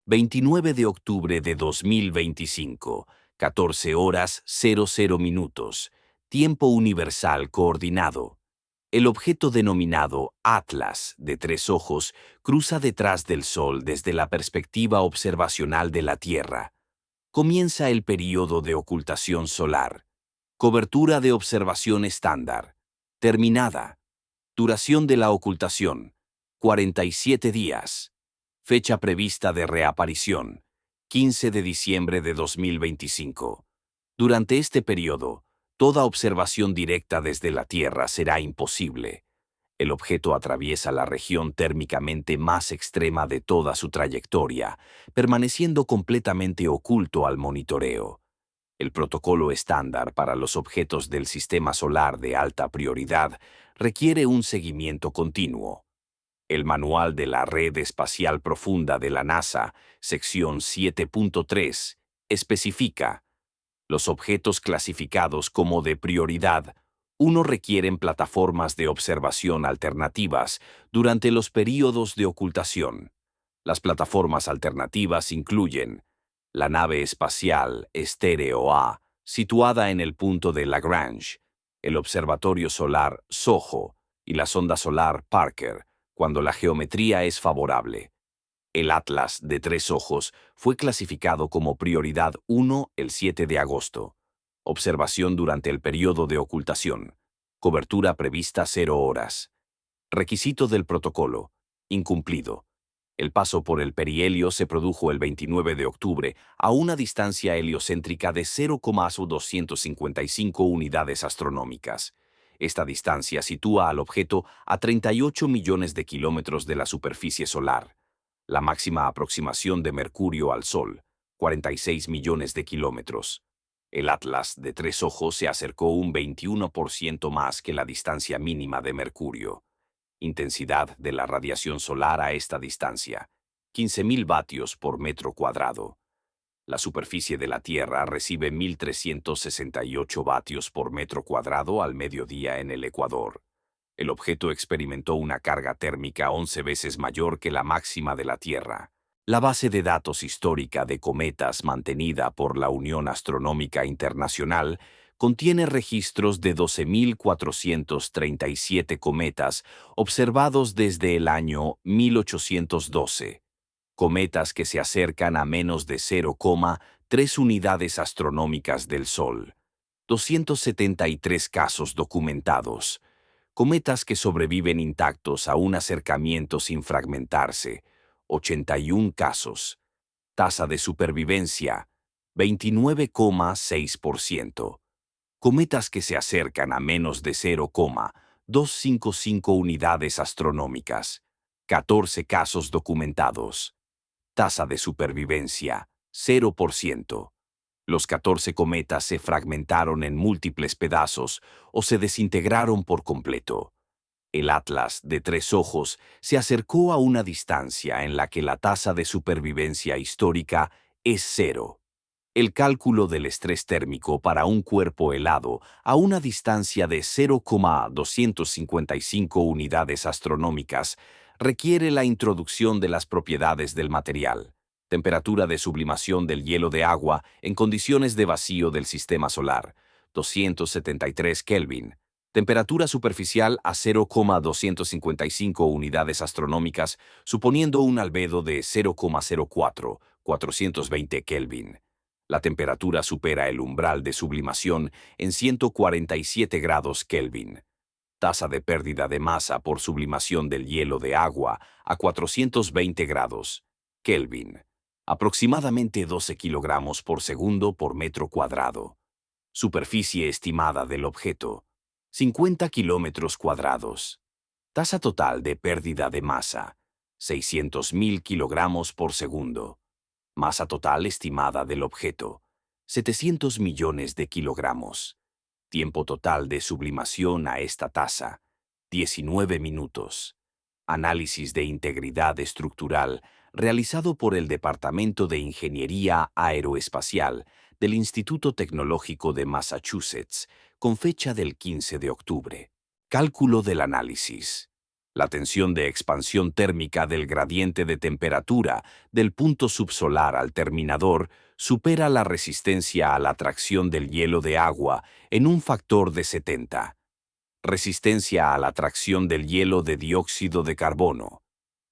29 de octubre de 2025, 14 horas 00 minutos. Tiempo universal coordinado. El objeto denominado Atlas, de 3 ojos, cruza detrás del Sol desde la perspectiva observacional de la Tierra. Comienza el período de ocultación solar. Cobertura de observación estándar. Terminada. Duración de la ocultación: 47 días. Fecha prevista de reaparición: 15 de diciembre de 2025. Durante este periodo, toda observación directa desde la Tierra será imposible. El objeto atraviesa la región térmicamente más extrema de toda su trayectoria, permaneciendo completamente oculto al monitoreo. El protocolo estándar para los objetos del sistema solar de alta prioridad requiere un seguimiento continuo. El Manual de la Red Espacial Profunda de la NASA, sección 7.3, especifica: los objetos clasificados como de prioridad 1 requieren plataformas de observación alternativas durante los períodos de ocultación. Las plataformas alternativas incluyen la nave espacial Estéreo A, situada en el punto de Lagrange, el observatorio solar SOHO y la sonda solar Parker, cuando la geometría es favorable. El Atlas de 3 ojos fue clasificado como prioridad 1 el 7 de agosto. Observación durante el periodo de ocultación. Cobertura prevista 0 horas. Requisito del protocolo: incumplido. El paso por el perihelio se produjo el 29 de octubre a una distancia heliocéntrica de 0,255 unidades astronómicas. Esta distancia sitúa al objeto a 38 millones de kilómetros de la superficie solar. La máxima aproximación de Mercurio al Sol, 46 millones de kilómetros. El Atlas de 3 ojos se acercó un 21% más que la distancia mínima de Mercurio. Intensidad de la radiación solar a esta distancia: 15.000 vatios por metro cuadrado. La superficie de la Tierra recibe 1.368 vatios por metro cuadrado al mediodía en el Ecuador. El objeto experimentó una carga térmica 11 veces mayor que la máxima de la Tierra. La base de datos histórica de cometas mantenida por la Unión Astronómica Internacional contiene registros de 12.437 cometas observados desde el año 1812. Cometas que se acercan a menos de 0,3 unidades astronómicas del Sol. 273 casos documentados. Cometas que sobreviven intactos a un acercamiento sin fragmentarse: 81 casos. Tasa de supervivencia: 29,6%. Cometas que se acercan a menos de 0,255 unidades astronómicas: 14 casos documentados. Tasa de supervivencia: 0%. Los 14 cometas se fragmentaron en múltiples pedazos o se desintegraron por completo. El Atlas de 3 ojos se acercó a una distancia en la que la tasa de supervivencia histórica es 0. El cálculo del estrés térmico para un cuerpo helado a una distancia de 0,255 unidades astronómicas requiere la introducción de las propiedades del material: temperatura de sublimación del hielo de agua en condiciones de vacío del sistema solar, 273 Kelvin; temperatura superficial a 0,255 unidades astronómicas, suponiendo un albedo de 0,04, 420 Kelvin. La temperatura supera el umbral de sublimación en 147 grados Kelvin. Tasa de pérdida de masa por sublimación del hielo de agua a 420 grados Kelvin. Aproximadamente 12 kilogramos por segundo por metro cuadrado. Superficie estimada del objeto: 50 kilómetros cuadrados. Tasa total de pérdida de masa: 600.000 kilogramos por segundo. Masa total estimada del objeto: 700 millones de kilogramos. Tiempo total de sublimación a esta tasa: 19 minutos. Análisis de integridad estructural realizado por el Departamento de Ingeniería Aeroespacial del Instituto Tecnológico de Massachusetts, con fecha del 15 de octubre. Cálculo del análisis. La tensión de expansión térmica del gradiente de temperatura del punto subsolar al terminador supera la resistencia a la atracción del hielo de agua en un factor de 70. Resistencia a la atracción del hielo de dióxido de carbono,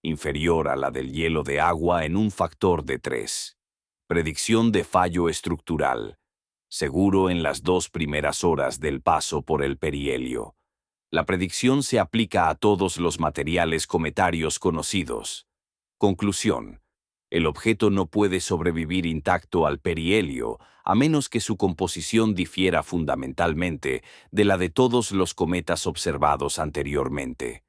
inferior a la del hielo de agua en un factor de 3. Predicción de fallo estructural. Seguro en las 2 primeras horas del paso por el perihelio. La predicción se aplica a todos los materiales cometarios conocidos. Conclusión. El objeto no puede sobrevivir intacto al perihelio a menos que su composición difiera fundamentalmente de la de todos los cometas observados anteriormente.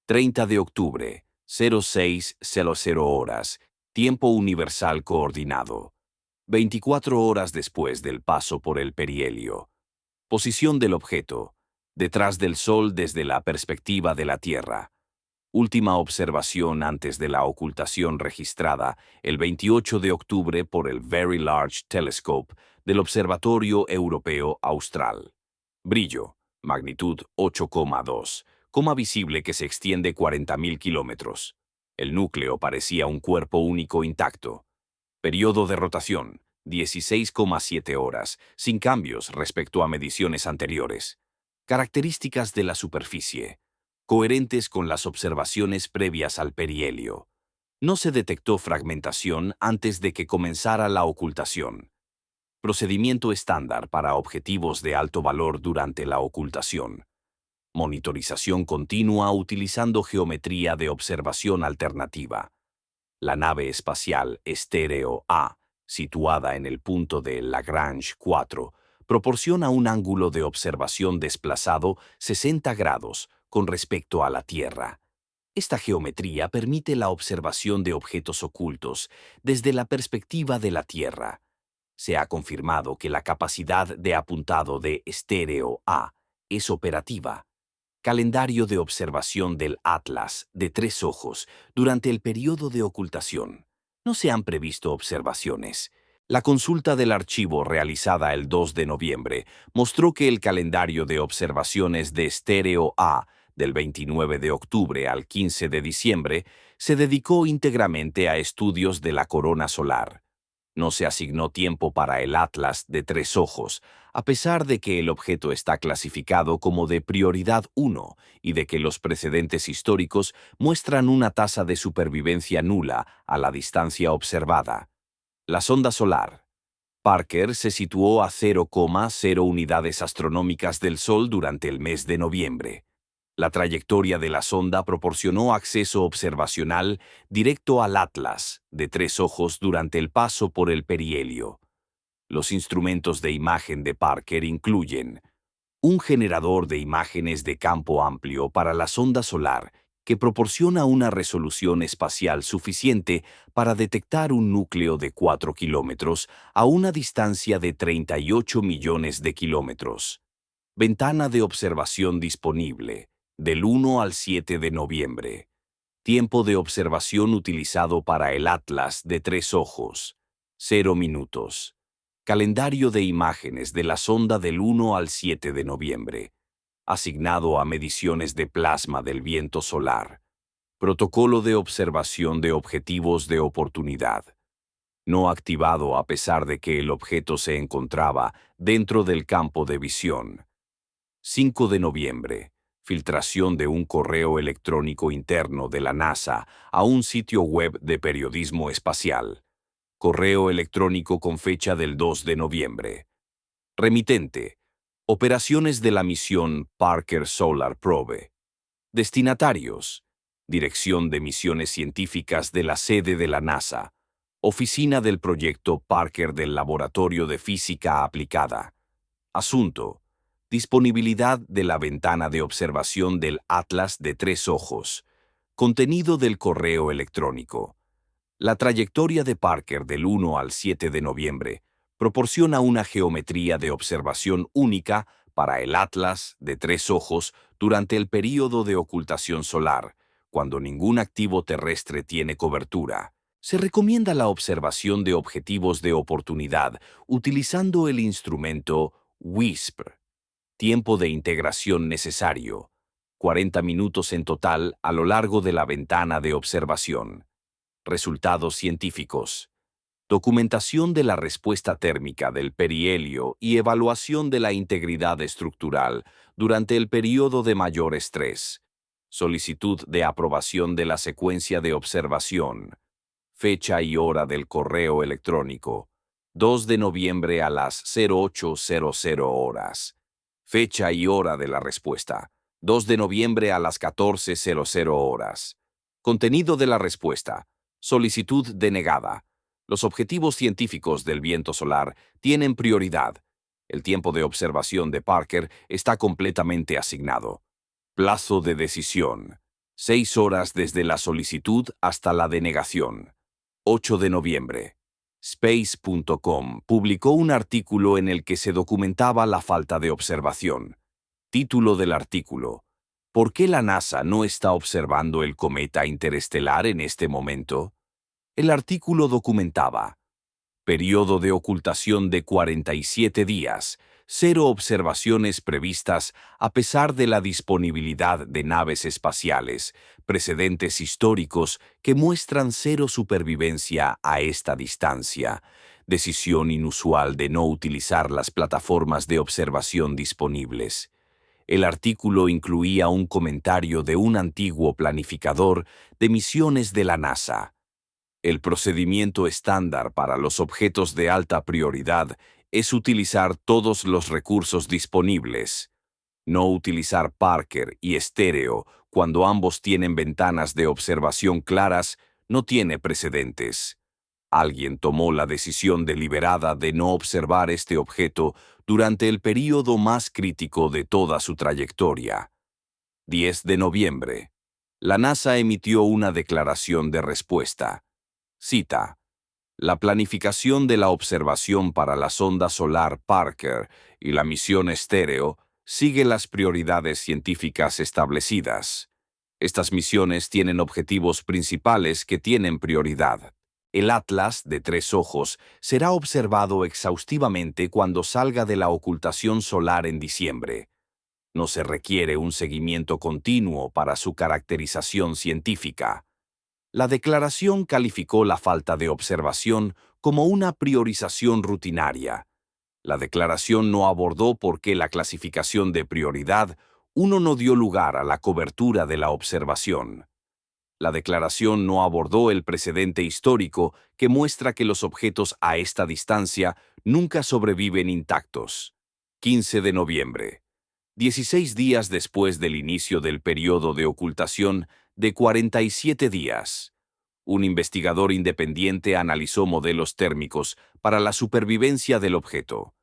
30 de octubre, 06:00 horas, tiempo universal coordinado. 24 horas después del paso por el perihelio. Posición del objeto. Detrás del Sol desde la perspectiva de la Tierra. Última observación antes de la ocultación registrada el 28 de octubre por el Very Large Telescope del Observatorio Europeo Austral. Brillo, magnitud 8,2, coma visible que se extiende 40.000 kilómetros. El núcleo parecía un cuerpo único intacto. Periodo de rotación, 16,7 horas, sin cambios respecto a mediciones anteriores. Características de la superficie. Coherentes con las observaciones previas al perihelio. No se detectó fragmentación antes de que comenzara la ocultación. Procedimiento estándar para objetivos de alto valor durante la ocultación. Monitorización continua utilizando geometría de observación alternativa. La nave espacial estéreo A, situada en el punto de Lagrange 4, proporciona un ángulo de observación desplazado 60 grados con respecto a la Tierra. Esta geometría permite la observación de objetos ocultos desde la perspectiva de la Tierra. Se ha confirmado que la capacidad de apuntado de estéreo A es operativa. Calendario de observación del Atlas de 3 ojos durante el periodo de ocultación. No se han previsto observaciones. La consulta del archivo realizada el 2 de noviembre mostró que el calendario de observaciones de estéreo A del 29 de octubre al 15 de diciembre se dedicó íntegramente a estudios de la corona solar. No se asignó tiempo para el Atlas de 3 ojos, a pesar de que el objeto está clasificado como de prioridad 1 y de que los precedentes históricos muestran una tasa de supervivencia nula a la distancia observada. La sonda solar. Parker se situó a 0,0 unidades astronómicas del Sol durante el mes de noviembre. La trayectoria de la sonda proporcionó acceso observacional directo al Atlas de 3 ojos durante el paso por el perihelio. Los instrumentos de imagen de Parker incluyen un generador de imágenes de campo amplio para la sonda solar que proporciona una resolución espacial suficiente para detectar un núcleo de 4 kilómetros a una distancia de 38 millones de kilómetros. Ventana de observación disponible, del 1 al 7 de noviembre. Tiempo de observación utilizado para el Atlas de 3 ojos, 0 minutos. Calendario de imágenes de la sonda del 1 al 7 de noviembre. Asignado a mediciones de plasma del viento solar. Protocolo de observación de objetivos de oportunidad. No activado a pesar de que el objeto se encontraba dentro del campo de visión. 5 de noviembre. Filtración de un correo electrónico interno de la NASA a un sitio web de periodismo espacial. Correo electrónico con fecha del 2 de noviembre. Remitente. Operaciones de la misión Parker Solar Probe. Destinatarios. Dirección de Misiones Científicas de la sede de la NASA. Oficina del Proyecto Parker del Laboratorio de Física Aplicada. Asunto. Disponibilidad de la ventana de observación del Atlas de 3 ojos. Contenido del correo electrónico. La trayectoria de Parker del 1 al 7 de noviembre proporciona una geometría de observación única para el Atlas de 3 ojos durante el período de ocultación solar, cuando ningún activo terrestre tiene cobertura. Se recomienda la observación de objetivos de oportunidad utilizando el instrumento WISP. Tiempo de integración necesario, 40 minutos en total a lo largo de la ventana de observación. Resultados científicos. Documentación de la respuesta térmica del perihelio y evaluación de la integridad estructural durante el período de mayor estrés. Solicitud de aprobación de la secuencia de observación. Fecha y hora del correo electrónico. 2 de noviembre a las 08:00 horas. Fecha y hora de la respuesta. 2 de noviembre a las 14:00 horas. Contenido de la respuesta. Solicitud denegada. Los objetivos científicos del viento solar tienen prioridad. El tiempo de observación de Parker está completamente asignado. Plazo de decisión. 6 horas desde la solicitud hasta la denegación. 8 de noviembre. Space.com publicó un artículo en el que se documentaba la falta de observación. Título del artículo: ¿Por qué la NASA no está observando el cometa interestelar en este momento? El artículo documentaba: periodo de ocultación de 47 días, 0 observaciones previstas a pesar de la disponibilidad de naves espaciales, precedentes históricos que muestran 0 supervivencia a esta distancia, decisión inusual de no utilizar las plataformas de observación disponibles. El artículo incluía un comentario de un antiguo planificador de misiones de la NASA. El procedimiento estándar para los objetos de alta prioridad es utilizar todos los recursos disponibles. No utilizar Parker y estéreo cuando ambos tienen ventanas de observación claras no tiene precedentes. Alguien tomó la decisión deliberada de no observar este objeto durante el período más crítico de toda su trayectoria. 10 de noviembre. La NASA emitió una declaración de respuesta. Cita: la planificación de la observación para la sonda solar Parker y la misión estéreo sigue las prioridades científicas establecidas. Estas misiones tienen objetivos principales que tienen prioridad. El Atlas de 3 ojos será observado exhaustivamente cuando salga de la ocultación solar en diciembre. No se requiere un seguimiento continuo para su caracterización científica. La declaración calificó la falta de observación como una priorización rutinaria. La declaración no abordó por qué la clasificación de prioridad 1 no dio lugar a la cobertura de la observación. La declaración no abordó el precedente histórico que muestra que los objetos a esta distancia nunca sobreviven intactos. 15 de noviembre. 16 días después del inicio del periodo de ocultación de 47 días. Un investigador independiente analizó modelos térmicos para la supervivencia del objeto.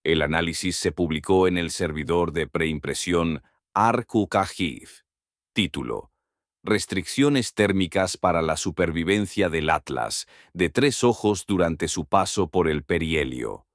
El análisis se publicó en el servidor de preimpresión ArcUKGIF. Título: restricciones térmicas para la supervivencia del Atlas de 3 ojos durante su paso por el perihelio.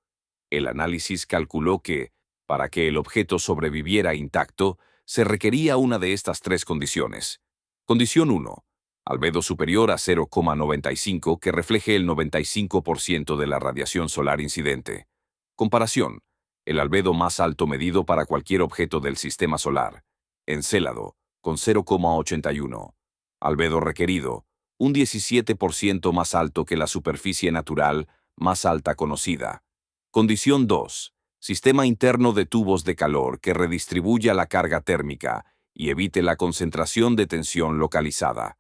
El análisis calculó que, para que el objeto sobreviviera intacto, se requería una de estas 3 condiciones. Condición 1. Albedo superior a 0,95 que refleje el 95% de la radiación solar incidente. Comparación: el albedo más alto medido para cualquier objeto del sistema solar. Encélado, con 0,81. Albedo requerido, un 17% más alto que la superficie natural más alta conocida. Condición 2. Sistema interno de tubos de calor que redistribuya la carga térmica y evite la concentración de tensión localizada.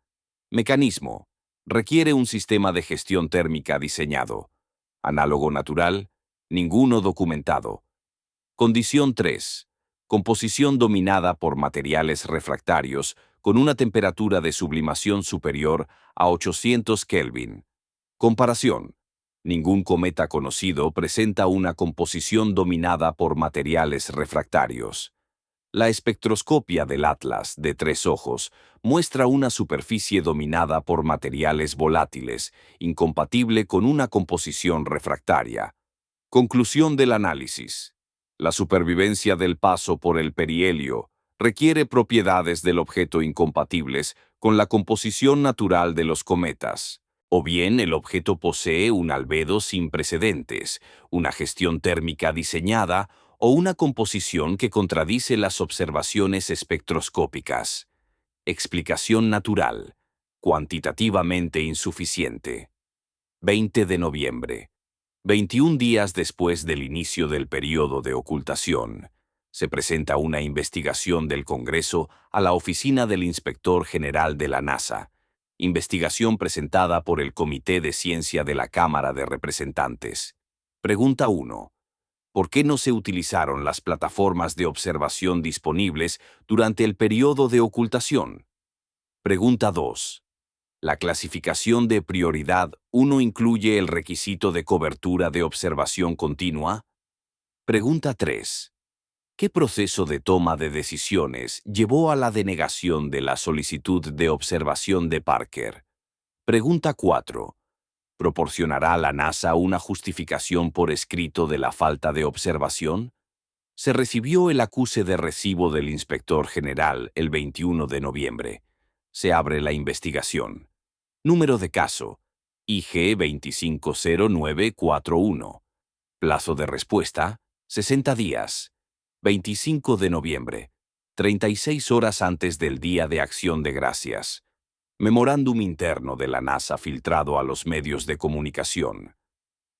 Mecanismo: requiere un sistema de gestión térmica diseñado. Análogo natural: ninguno documentado. Condición 3. Composición dominada por materiales refractarios con una temperatura de sublimación superior a 800 Kelvin. Comparación: ningún cometa conocido presenta una composición dominada por materiales refractarios. La espectroscopia del Atlas de 3 ojos muestra una superficie dominada por materiales volátiles, incompatible con una composición refractaria. Conclusión del análisis: la supervivencia del paso por el perihelio requiere propiedades del objeto incompatibles con la composición natural de los cometas. O bien el objeto posee un albedo sin precedentes, una gestión térmica diseñada, o una composición que contradice las observaciones espectroscópicas. Explicación natural. Cuantitativamente insuficiente. 20 de noviembre. 21 días después del inicio del periodo de ocultación, se presenta una investigación del Congreso a la Oficina del Inspector General de la NASA. Investigación presentada por el Comité de Ciencia de la Cámara de Representantes. Pregunta 1. ¿Por qué no se utilizaron las plataformas de observación disponibles durante el periodo de ocultación? Pregunta 2. La clasificación de prioridad 1 incluye el requisito de cobertura de observación continua. Pregunta 3. ¿Qué proceso de toma de decisiones llevó a la denegación de la solicitud de observación de Parker? Pregunta 4. ¿Proporcionará la NASA una justificación por escrito de la falta de observación? Se recibió el acuse de recibo del inspector general el 21 de noviembre. Se abre la investigación. Número de caso: IG 250941. Plazo de respuesta: 60 días. 25 de noviembre. 36 horas antes del Día de Acción de Gracias. Memorándum interno de la NASA filtrado a los medios de comunicación.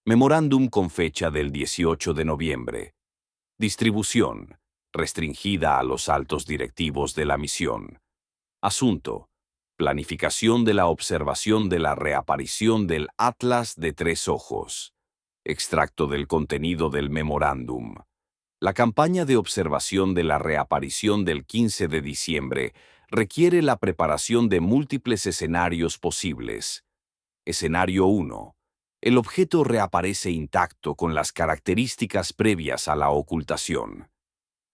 Memorándum con fecha del 18 de noviembre. Distribución: restringida a los altos directivos de la misión. Asunto: planificación de la observación de la reaparición del Atlas de Tres Ojos. Extracto del contenido del memorándum. La campaña de observación de la reaparición del 15 de diciembre requiere la preparación de múltiples escenarios posibles. Escenario 1. El objeto reaparece intacto con las características previas a la ocultación.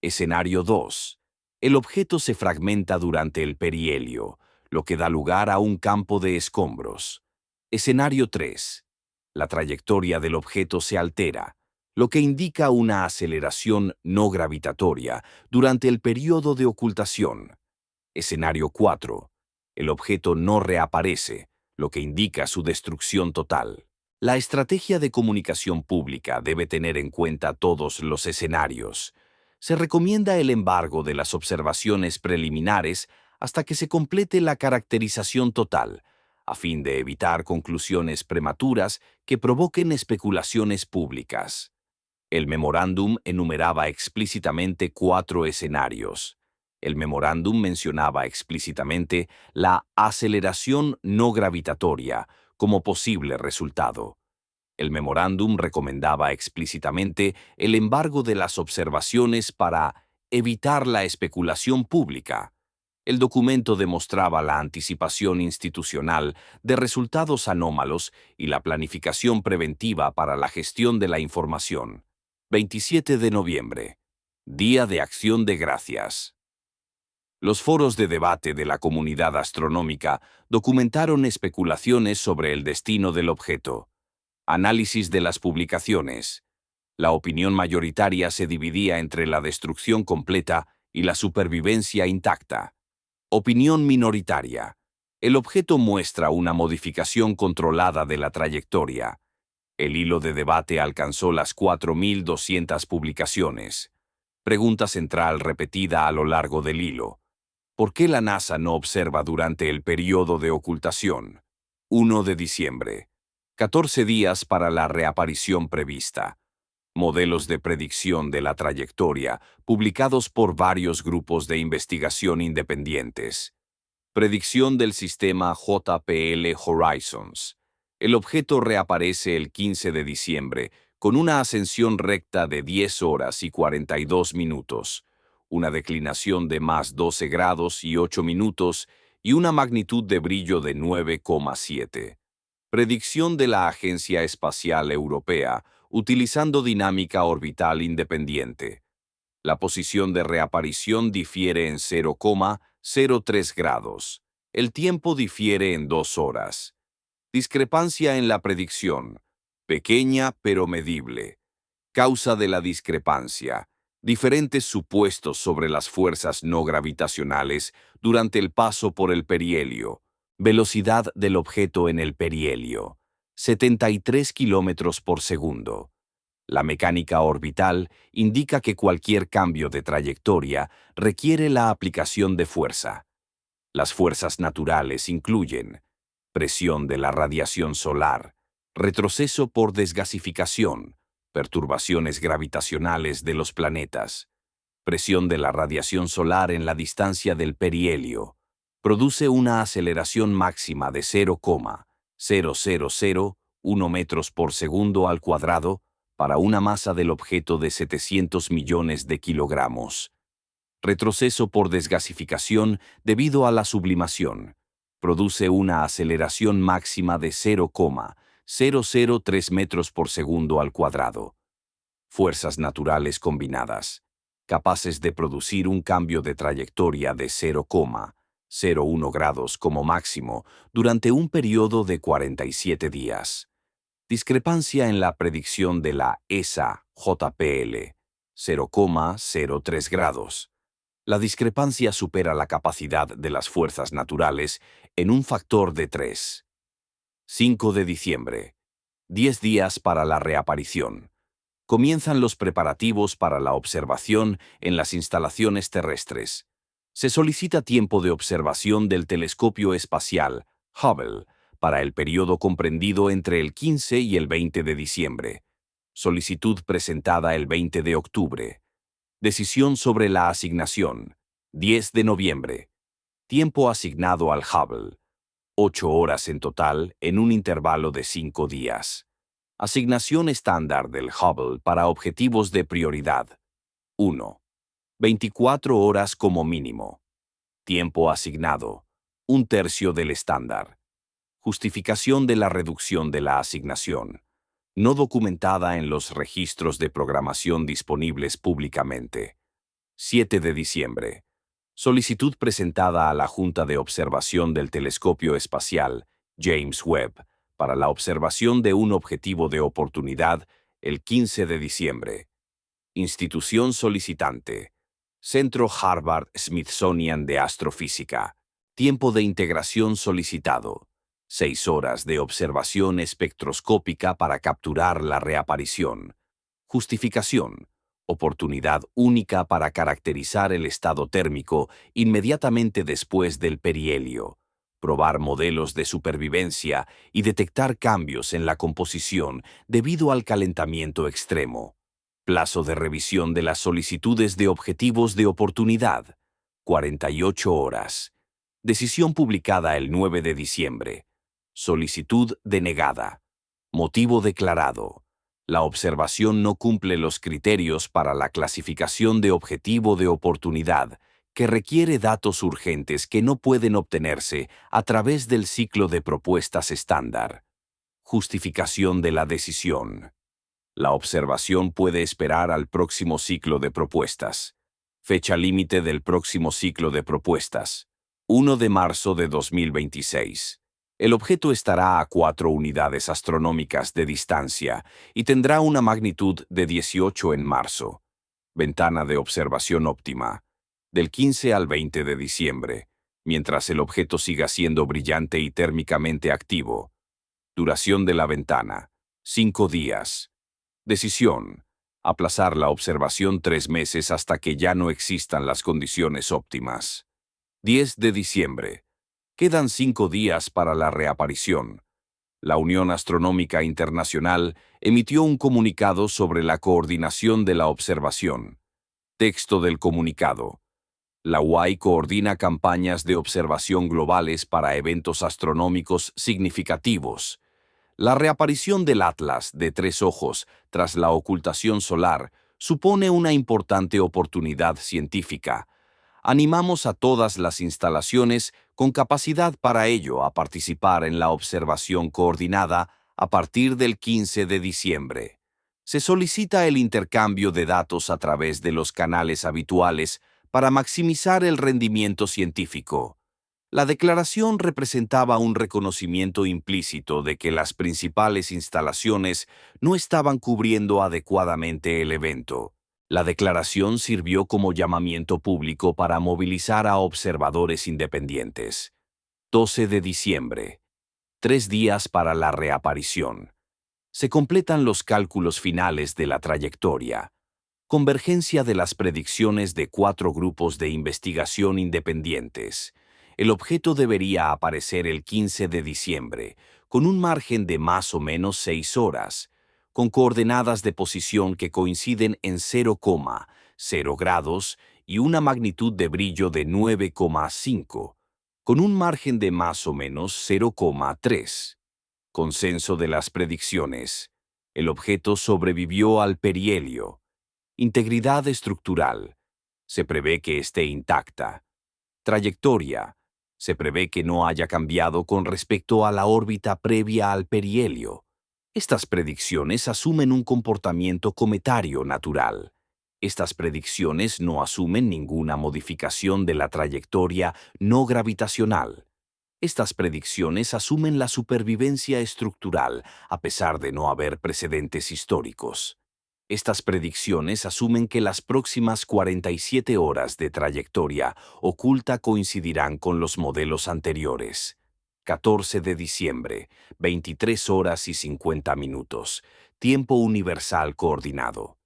Escenario 2. El objeto se fragmenta durante el perihelio, lo que da lugar a un campo de escombros. Escenario 3. La trayectoria del objeto se altera, lo que indica una aceleración no gravitatoria durante el periodo de ocultación. Escenario 4. El objeto no reaparece, lo que indica su destrucción total. La estrategia de comunicación pública debe tener en cuenta todos los escenarios. Se recomienda el embargo de las observaciones preliminares hasta que se complete la caracterización total, a fin de evitar conclusiones prematuras que provoquen especulaciones públicas. El memorándum enumeraba explícitamente 4 escenarios. El memorándum mencionaba explícitamente la aceleración no gravitatoria como posible resultado. El memorándum recomendaba explícitamente el embargo de las observaciones para evitar la especulación pública. El documento demostraba la anticipación institucional de resultados anómalos y la planificación preventiva para la gestión de la información. 27 de noviembre. Día de Acción de Gracias. Los foros de debate de la comunidad astronómica documentaron especulaciones sobre el destino del objeto. Análisis de las publicaciones. La opinión mayoritaria se dividía entre la destrucción completa y la supervivencia intacta. Opinión minoritaria. El objeto muestra una modificación controlada de la trayectoria. El hilo de debate alcanzó las 4.200 publicaciones. Pregunta central repetida a lo largo del hilo. ¿Por qué la NASA no observa durante el periodo de ocultación? 1 de diciembre. 14 días para la reaparición prevista. Modelos de predicción de la trayectoria, publicados por varios grupos de investigación independientes. Predicción del sistema JPL Horizons. El objeto reaparece el 15 de diciembre, con una ascensión recta de 10 horas y 42 minutos, una declinación de más 12 grados y 8 minutos y una magnitud de brillo de 9,7. Predicción de la Agencia Espacial Europea, utilizando dinámica orbital independiente. La posición de reaparición difiere en 0,03 grados. El tiempo difiere en 2 horas. Discrepancia en la predicción. Pequeña pero medible. Causa de la discrepancia. Diferentes supuestos sobre las fuerzas no gravitacionales durante el paso por el perihelio. Velocidad del objeto en el perihelio: 73 kilómetros por segundo. La mecánica orbital indica que cualquier cambio de trayectoria requiere la aplicación de fuerza. Las fuerzas naturales incluyen presión de la radiación solar, retroceso por desgasificación, perturbaciones gravitacionales de los planetas, presión de la radiación solar en la distancia del perihelio, produce una aceleración máxima de 0,0001 metros por segundo al cuadrado para una masa del objeto de 700 millones de kilogramos. Retroceso por desgasificación debido a la sublimación. Produce una aceleración máxima de 0,003 metros por segundo al cuadrado. Fuerzas naturales combinadas, capaces de producir un cambio de trayectoria de 0,01 grados como máximo durante un periodo de 47 días. Discrepancia en la predicción de la ESA JPL, 0,03 grados. La discrepancia supera la capacidad de las fuerzas naturales en un factor de 3. 5 de diciembre. 10 días para la reaparición. Comienzan los preparativos para la observación en las instalaciones terrestres. Se solicita tiempo de observación del telescopio espacial Hubble para el periodo comprendido entre el 15 y el 20 de diciembre. Solicitud presentada el 20 de octubre. Decisión sobre la asignación. 10 de noviembre. Tiempo asignado al Hubble. 8 horas en total en un intervalo de 5 días. Asignación estándar del Hubble para objetivos de prioridad. 1. 24 horas como mínimo. Tiempo asignado. 1/3 del estándar. Justificación de la reducción de la asignación. No documentada en los registros de programación disponibles públicamente. 7 de diciembre. Solicitud presentada a la Junta de Observación del Telescopio Espacial James Webb para la observación de un objetivo de oportunidad el 15 de diciembre. Institución solicitante. Centro Harvard-Smithsonian de Astrofísica. Tiempo de integración solicitado. 6 horas de observación espectroscópica para capturar la reaparición. Justificación. Oportunidad única para caracterizar el estado térmico inmediatamente después del perihelio. Probar modelos de supervivencia y detectar cambios en la composición debido al calentamiento extremo. Plazo de revisión de las solicitudes de objetivos de oportunidad. 48 horas. Decisión publicada el 9 de diciembre. Solicitud denegada. Motivo declarado. La observación no cumple los criterios para la clasificación de objetivo de oportunidad, que requiere datos urgentes que no pueden obtenerse a través del ciclo de propuestas estándar. Justificación de la decisión. La observación puede esperar al próximo ciclo de propuestas. Fecha límite del próximo ciclo de propuestas. 1 de marzo de 2026. El objeto estará a 4 unidades astronómicas de distancia y tendrá una magnitud de 18 en marzo. Ventana de observación óptima. Del 15 al 20 de diciembre, mientras el objeto siga siendo brillante y térmicamente activo. Duración de la ventana. 5 días. Decisión. Aplazar la observación 3 meses hasta que ya no existan las condiciones óptimas. 10 de diciembre. Quedan 5 días para la reaparición. La Unión Astronómica Internacional emitió un comunicado sobre la coordinación de la observación. Texto del comunicado. La UAI coordina campañas de observación globales para eventos astronómicos significativos. La reaparición del Atlas de 3 ojos tras la ocultación solar supone una importante oportunidad científica. Animamos a todas las instalaciones con capacidad para ello a participar en la observación coordinada a partir del 15 de diciembre. Se solicita el intercambio de datos a través de los canales habituales para maximizar el rendimiento científico. La declaración representaba un reconocimiento implícito de que las principales instalaciones no estaban cubriendo adecuadamente el evento. La declaración sirvió como llamamiento público para movilizar a observadores independientes. 12 de diciembre. 3 días para la reaparición. Se completan los cálculos finales de la trayectoria. Convergencia de las predicciones de 4 grupos de investigación independientes. El objeto debería aparecer el 15 de diciembre, con un margen de más o menos 6 horas, con coordenadas de posición que coinciden en 0,0 grados y una magnitud de brillo de 9,5, con un margen de más o menos 0,3. Consenso de las predicciones. El objeto sobrevivió al perihelio. Integridad estructural. Se prevé que esté intacta. Trayectoria. Se prevé que no haya cambiado con respecto a la órbita previa al perihelio. Estas predicciones asumen un comportamiento cometario natural. Estas predicciones no asumen ninguna modificación de la trayectoria no gravitacional. Estas predicciones asumen la supervivencia estructural, a pesar de no haber precedentes históricos. Estas predicciones asumen que las próximas 47 horas de trayectoria oculta coincidirán con los modelos anteriores. 14 de diciembre, 23 horas y 50 minutos, tiempo universal coordinado.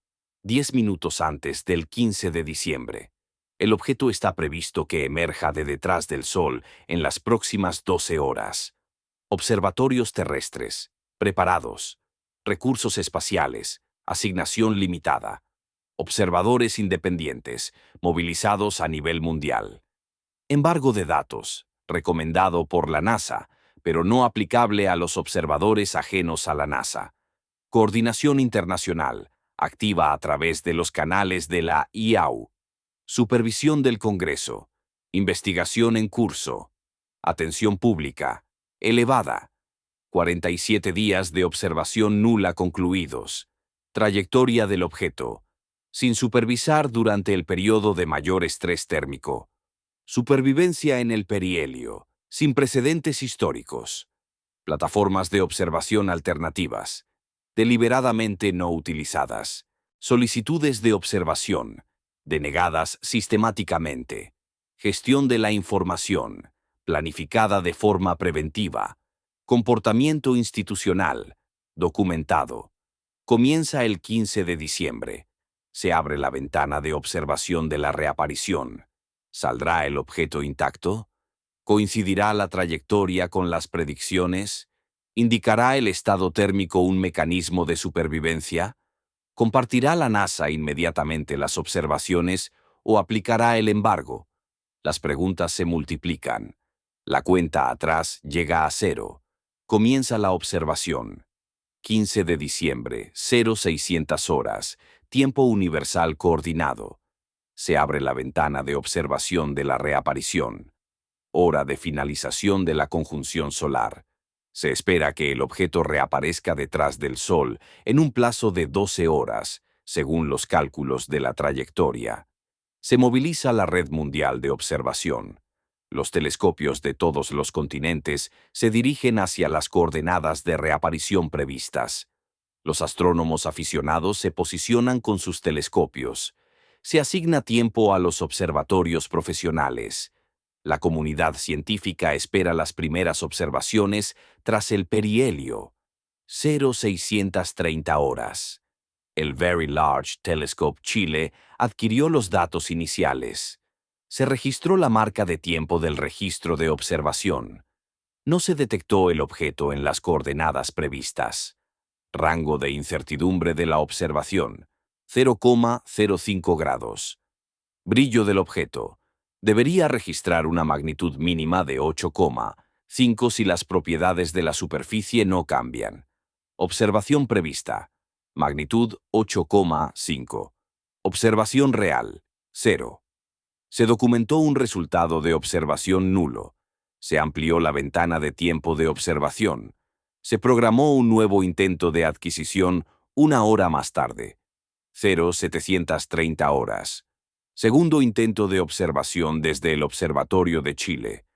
10 minutos antes del 15 de diciembre. El objeto está previsto que emerja de detrás del Sol en las próximas 12 horas. Observatorios terrestres, preparados. Recursos espaciales, asignación limitada. Observadores independientes, movilizados a nivel mundial. Embargo de datos, recomendado por la NASA, pero no aplicable a los observadores ajenos a la NASA. Coordinación internacional, activa a través de los canales de la IAU. Supervisión del Congreso. Investigación en curso. Atención pública. Elevada. 47 días de observación nula concluidos. Trayectoria del objeto. Sin supervisar durante el periodo de mayor estrés térmico. Supervivencia en el perihelio. Sin precedentes históricos. Plataformas de observación alternativas. Deliberadamente no utilizadas. Solicitudes de observación. Denegadas sistemáticamente. Gestión de la información. Planificada de forma preventiva. Comportamiento institucional. Documentado. Comienza el 15 de diciembre. Se abre la ventana de observación de la reaparición. ¿Saldrá el objeto intacto? ¿Coincidirá la trayectoria con las predicciones? ¿Indicará el estado térmico un mecanismo de supervivencia? ¿Compartirá la NASA inmediatamente las observaciones o aplicará el embargo? Las preguntas se multiplican. La cuenta atrás llega a 0. Comienza la observación. 15 de diciembre, 0600 horas, tiempo universal coordinado. Se abre la ventana de observación de la reaparición. Hora de finalización de la conjunción solar. Se espera que el objeto reaparezca detrás del Sol en un plazo de 12 horas, según los cálculos de la trayectoria. Se moviliza la red mundial de observación. Los telescopios de todos los continentes se dirigen hacia las coordenadas de reaparición previstas. Los astrónomos aficionados se posicionan con sus telescopios. Se asigna tiempo a los observatorios profesionales. La comunidad científica espera las primeras observaciones tras el perihelio. 0630 horas. El Very Large Telescope Chile adquirió los datos iniciales. Se registró la marca de tiempo del registro de observación. No se detectó el objeto en las coordenadas previstas. Rango de incertidumbre de la observación, 0,05 grados. Brillo del objeto. Debería registrar una magnitud mínima de 8,5 si las propiedades de la superficie no cambian. Observación prevista. Magnitud 8,5. Observación real, 0. Se documentó un resultado de observación nulo. Se amplió la ventana de tiempo de observación. Se programó un nuevo intento de adquisición 1 hora más tarde. 0730 horas. Segundo intento de observación desde el Observatorio de Chile.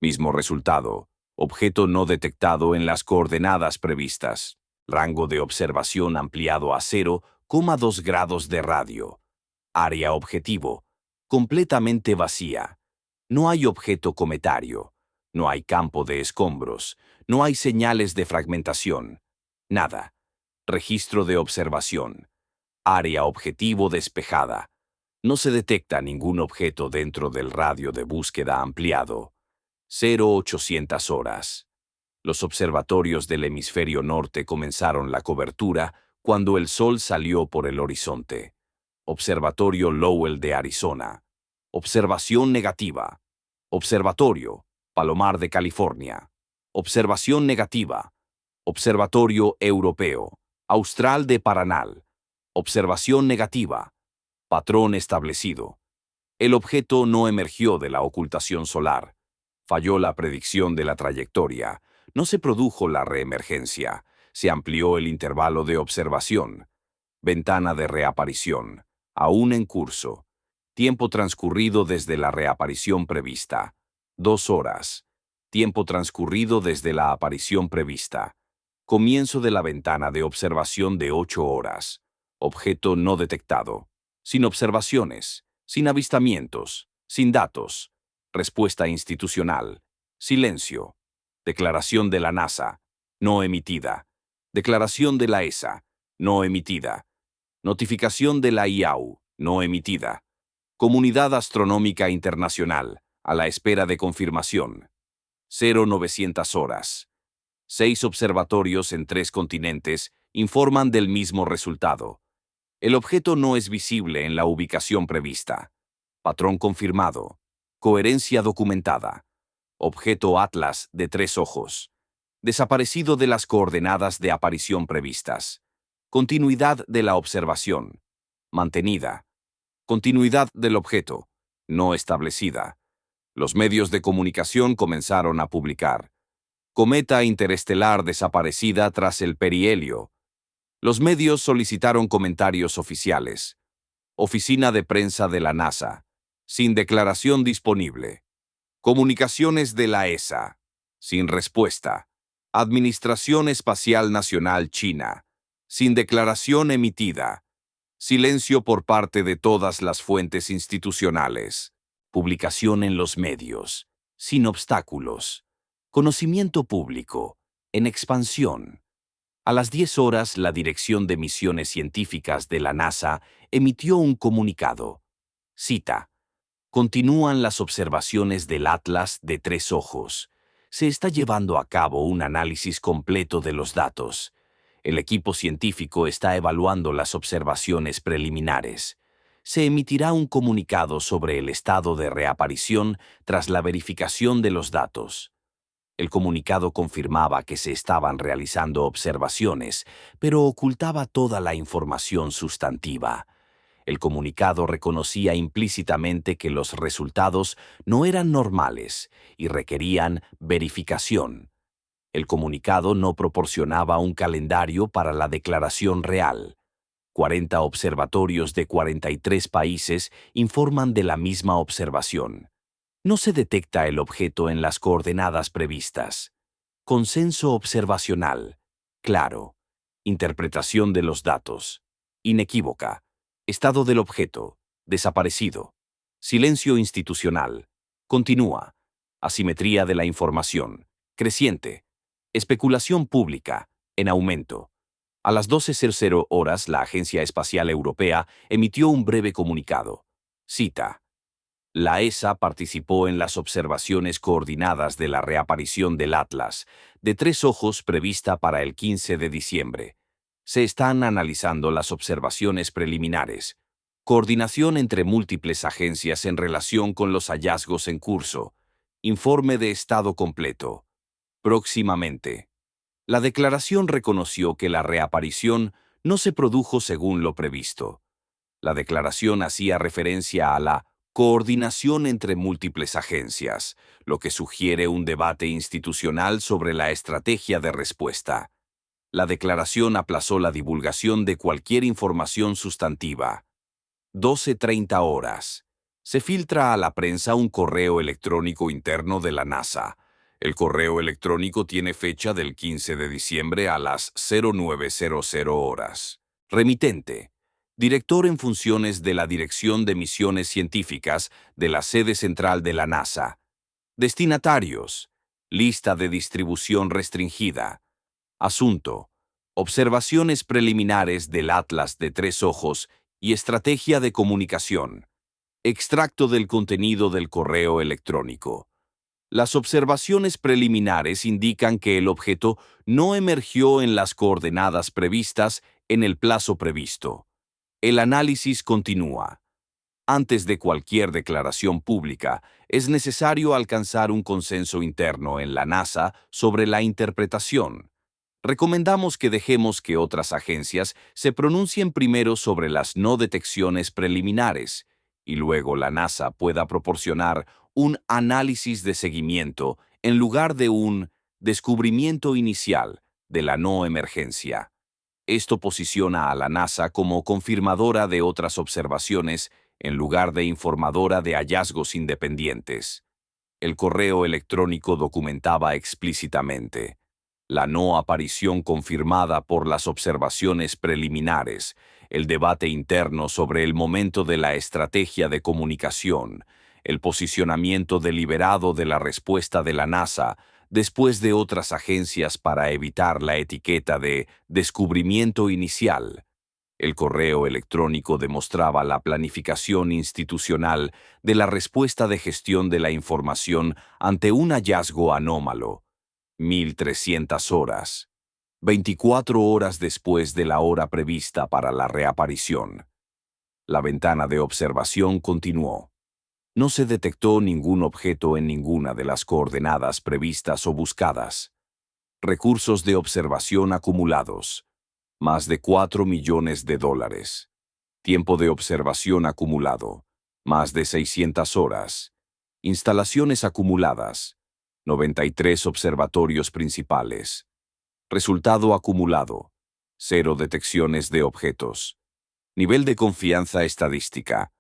Mismo resultado. Objeto no detectado en las coordenadas previstas. Rango de observación ampliado a 0,2 grados de radio. Área objetivo. Completamente vacía. No hay objeto cometario. No hay campo de escombros. No hay señales de fragmentación. Nada. Registro de observación. Área objetivo despejada. No se detecta ningún objeto dentro del radio de búsqueda ampliado. 0800 horas. Los observatorios del hemisferio norte comenzaron la cobertura cuando el sol salió por el horizonte. Observatorio Lowell de Arizona. Observación negativa. Observatorio Palomar de California. Observación negativa. Observatorio Europeo. Austral de Paranal. Observación negativa. Patrón establecido. El objeto no emergió de la ocultación solar. Falló la predicción de la trayectoria. No se produjo la reemergencia. Se amplió el intervalo de observación. Ventana de reaparición. Aún en curso. Tiempo transcurrido desde la reaparición prevista. 2 horas. Tiempo transcurrido desde la aparición prevista. Comienzo de la ventana de observación de 8 horas. Objeto no detectado. Sin observaciones. Sin avistamientos. Sin datos. Respuesta institucional. Silencio. Declaración de la NASA. No emitida. Declaración de la ESA. No emitida. Notificación de la IAU. No emitida. Comunidad Astronómica Internacional. A la espera de confirmación. 0900 horas. 6 observatorios en 3 continentes informan del mismo resultado. El objeto no es visible en la ubicación prevista. Patrón confirmado. Coherencia documentada. Objeto Atlas de 3 ojos. Desaparecido de las coordenadas de aparición previstas. Continuidad de la observación. Mantenida. Continuidad del objeto. No establecida. Los medios de comunicación comenzaron a publicar. Cometa interestelar desaparecida tras el perihelio. Los medios solicitaron comentarios oficiales. Oficina de prensa de la NASA. Sin declaración disponible. Comunicaciones de la ESA. Sin respuesta. Administración Espacial Nacional China. Sin declaración emitida. Silencio por parte de todas las fuentes institucionales. Publicación en los medios. Sin obstáculos. Conocimiento público. En expansión. A las 10 horas, la Dirección de Misiones Científicas de la NASA emitió un comunicado. Cita. Continúan las observaciones del Atlas de 3 ojos. Se está llevando a cabo un análisis completo de los datos. El equipo científico está evaluando las observaciones preliminares. Se emitirá un comunicado sobre el estado de reaparición tras la verificación de los datos. El comunicado confirmaba que se estaban realizando observaciones, pero ocultaba toda la información sustantiva. El comunicado reconocía implícitamente que los resultados no eran normales y requerían verificación. El comunicado no proporcionaba un calendario para la declaración real. 40 observatorios de 43 países informan de la misma observación. No se detecta el objeto en las coordenadas previstas. Consenso observacional. Claro. Interpretación de los datos. Inequívoca. Estado del objeto. Desaparecido. Silencio institucional. Continúa. Asimetría de la información. Creciente. Especulación pública. En aumento. A las 12:00 horas, la Agencia Espacial Europea emitió un breve comunicado. Cita. La ESA participó en las observaciones coordinadas de la reaparición del Atlas, de 3 ojos prevista para el 15 de diciembre. Se están analizando las observaciones preliminares. Coordinación entre múltiples agencias en relación con los hallazgos en curso. Informe de estado completo. Próximamente. La declaración reconoció que la reaparición no se produjo según lo previsto. La declaración hacía referencia a la coordinación entre múltiples agencias, lo que sugiere un debate institucional sobre la estrategia de respuesta. La declaración aplazó la divulgación de cualquier información sustantiva. 12:30 horas. Se filtra a la prensa un correo electrónico interno de la NASA. El correo electrónico tiene fecha del 15 de diciembre a las 09:00 horas. Remitente. Director en funciones de la Dirección de Misiones Científicas de la sede central de la NASA. Destinatarios. Lista de distribución restringida. Asunto. Observaciones preliminares del Atlas de Tres Ojos y estrategia de comunicación. Extracto del contenido del correo electrónico. Las observaciones preliminares indican que el objeto no emergió en las coordenadas previstas en el plazo previsto. El análisis continúa. Antes de cualquier declaración pública, es necesario alcanzar un consenso interno en la NASA sobre la interpretación. Recomendamos que dejemos que otras agencias se pronuncien primero sobre las no detecciones preliminares y luego la NASA pueda proporcionar un análisis de seguimiento en lugar de un descubrimiento inicial de la no emergencia. Esto posiciona a la NASA como confirmadora de otras observaciones en lugar de informadora de hallazgos independientes. El correo electrónico documentaba explícitamente la no aparición confirmada por las observaciones preliminares, el debate interno sobre el momento de la estrategia de comunicación, el posicionamiento deliberado de la respuesta de la NASA después de otras agencias para evitar la etiqueta de descubrimiento inicial. El correo electrónico demostraba la planificación institucional de la respuesta de gestión de la información ante un hallazgo anómalo. 1300 horas. 24 horas después de la hora prevista para la reaparición. La ventana de observación continuó. No se detectó ningún objeto en ninguna de las coordenadas previstas o buscadas. Recursos de observación acumulados. Más de $4 millones. Tiempo de observación acumulado. Más de 600 horas. Instalaciones acumuladas. 93 observatorios principales. Resultado acumulado. 0 detecciones de objetos. Nivel de confianza estadística.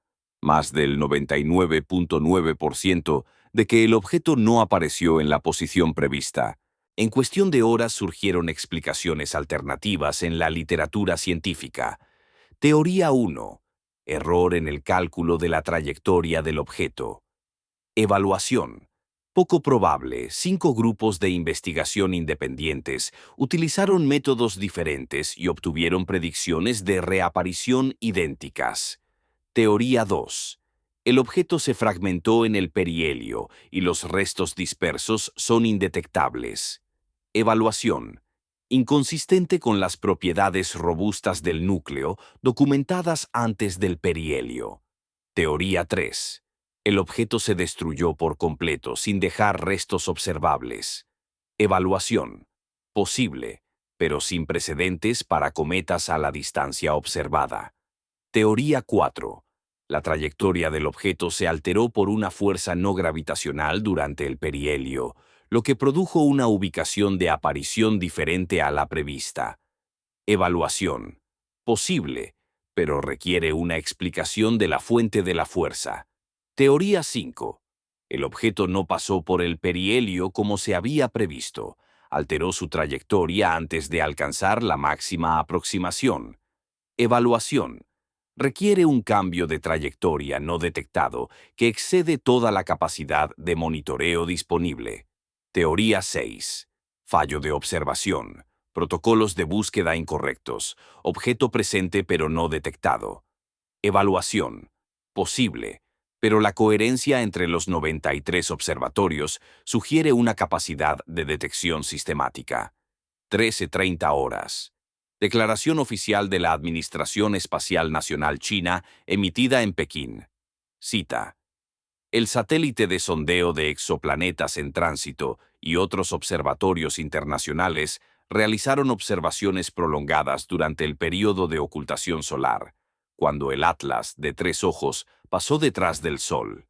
Más del 99.9% de que el objeto no apareció en la posición prevista. En cuestión de horas surgieron explicaciones alternativas en la literatura científica. Teoría 1. Error en el cálculo de la trayectoria del objeto. Evaluación. Poco probable, 5 grupos de investigación independientes utilizaron métodos diferentes y obtuvieron predicciones de reaparición idénticas. Teoría 2. El objeto se fragmentó en el perihelio y los restos dispersos son indetectables. Evaluación. Inconsistente con las propiedades robustas del núcleo documentadas antes del perihelio. Teoría 3. El objeto se destruyó por completo sin dejar restos observables. Evaluación. Posible, pero sin precedentes para cometas a la distancia observada. Teoría 4. La trayectoria del objeto se alteró por una fuerza no gravitacional durante el perihelio, lo que produjo una ubicación de aparición diferente a la prevista. Evaluación. Posible, pero requiere una explicación de la fuente de la fuerza. Teoría 5. El objeto no pasó por el perihelio como se había previsto. Alteró su trayectoria antes de alcanzar la máxima aproximación. Evaluación. Requiere un cambio de trayectoria no detectado que excede toda la capacidad de monitoreo disponible. Teoría 6. Fallo de observación. Protocolos de búsqueda incorrectos. Objeto presente pero no detectado. Evaluación. Posible, pero la coherencia entre los 93 observatorios sugiere una capacidad de detección sistemática. 13:30 horas. Declaración oficial de la Administración Espacial Nacional China emitida en Pekín. Cita. El satélite de sondeo de exoplanetas en tránsito y otros observatorios internacionales realizaron observaciones prolongadas durante el período de ocultación solar, cuando el Atlas de Tres Ojos pasó detrás del Sol.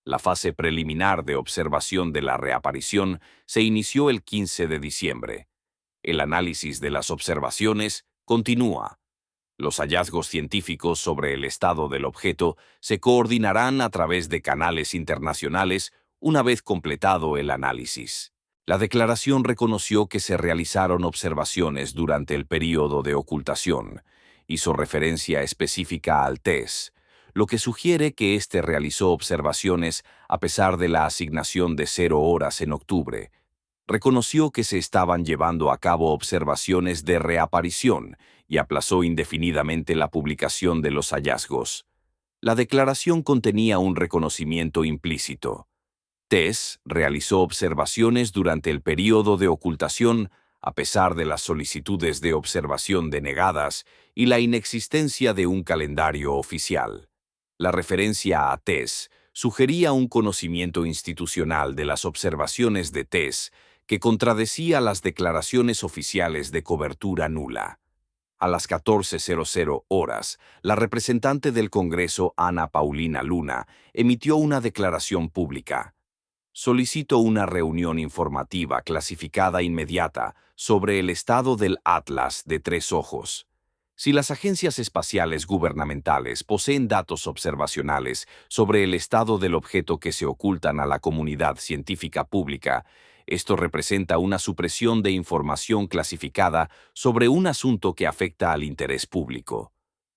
La fase preliminar de observación de la reaparición se inició el 15 de diciembre. El análisis de las observaciones continúa. Los hallazgos científicos sobre el estado del objeto se coordinarán a través de canales internacionales una vez completado el análisis. La declaración reconoció que se realizaron observaciones durante el período de ocultación. Hizo referencia específica al TESS, lo que sugiere que éste realizó observaciones a pesar de la asignación de 0 horas en octubre. reconoció que se estaban llevando a cabo observaciones de reaparición y aplazó indefinidamente la publicación de los hallazgos. La declaración contenía un reconocimiento implícito. TESS realizó observaciones durante el período de ocultación a pesar de las solicitudes de observación denegadas y la inexistencia de un calendario oficial. La referencia a TESS sugería un conocimiento institucional de las observaciones de TESS que contradecía las declaraciones oficiales de cobertura nula. A las 14:00 horas, la representante del Congreso, Ana Paulina Luna, emitió una declaración pública. Solicito una reunión informativa clasificada inmediata sobre el estado del Atlas de Tres Ojos. Si las agencias espaciales gubernamentales poseen datos observacionales sobre el estado del objeto que se ocultan a la comunidad científica pública, esto representa una supresión de información clasificada sobre un asunto que afecta al interés público.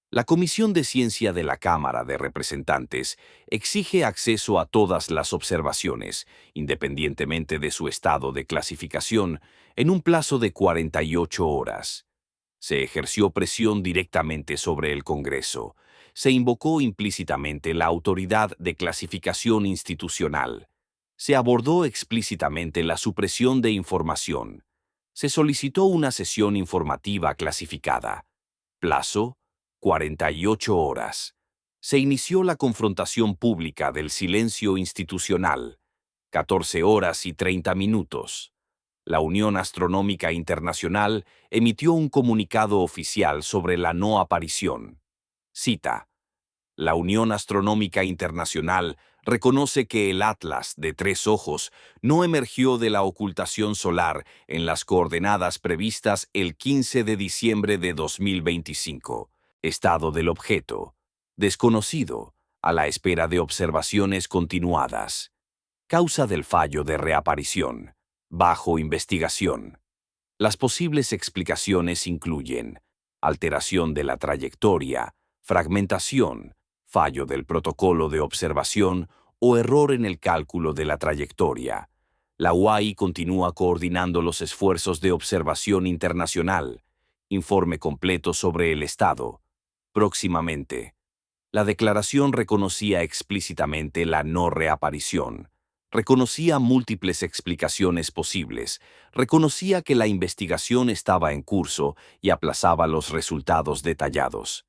La Comisión de Ciencia de la Cámara de Representantes exige acceso a todas las observaciones, independientemente de su estado de clasificación, en un plazo de 48 horas. Se ejerció presión directamente sobre el Congreso. Se invocó implícitamente la autoridad de clasificación institucional. Se abordó explícitamente la supresión de información. Se solicitó una sesión informativa clasificada. Plazo: 48 horas. Se inició la confrontación pública del silencio institucional. 14 horas y 30 minutos. La Unión Astronómica Internacional emitió un comunicado oficial sobre la no aparición. Cita: La Unión Astronómica Internacional reconoce que el Atlas de Tres Ojos no emergió de la ocultación solar en las coordenadas previstas el 15 de diciembre de 2025. Estado del objeto: desconocido, a la espera de observaciones continuadas. Causa del fallo de reaparición: bajo investigación. Las posibles explicaciones incluyen alteración de la trayectoria, fragmentación, fallo del protocolo de observación o error en el cálculo de la trayectoria. La UAI continúa coordinando los esfuerzos de observación internacional. Informe completo sobre el estado. Próximamente. La declaración reconocía explícitamente la no reaparición. Reconocía múltiples explicaciones posibles. Reconocía que la investigación estaba en curso y aplazaba los resultados detallados.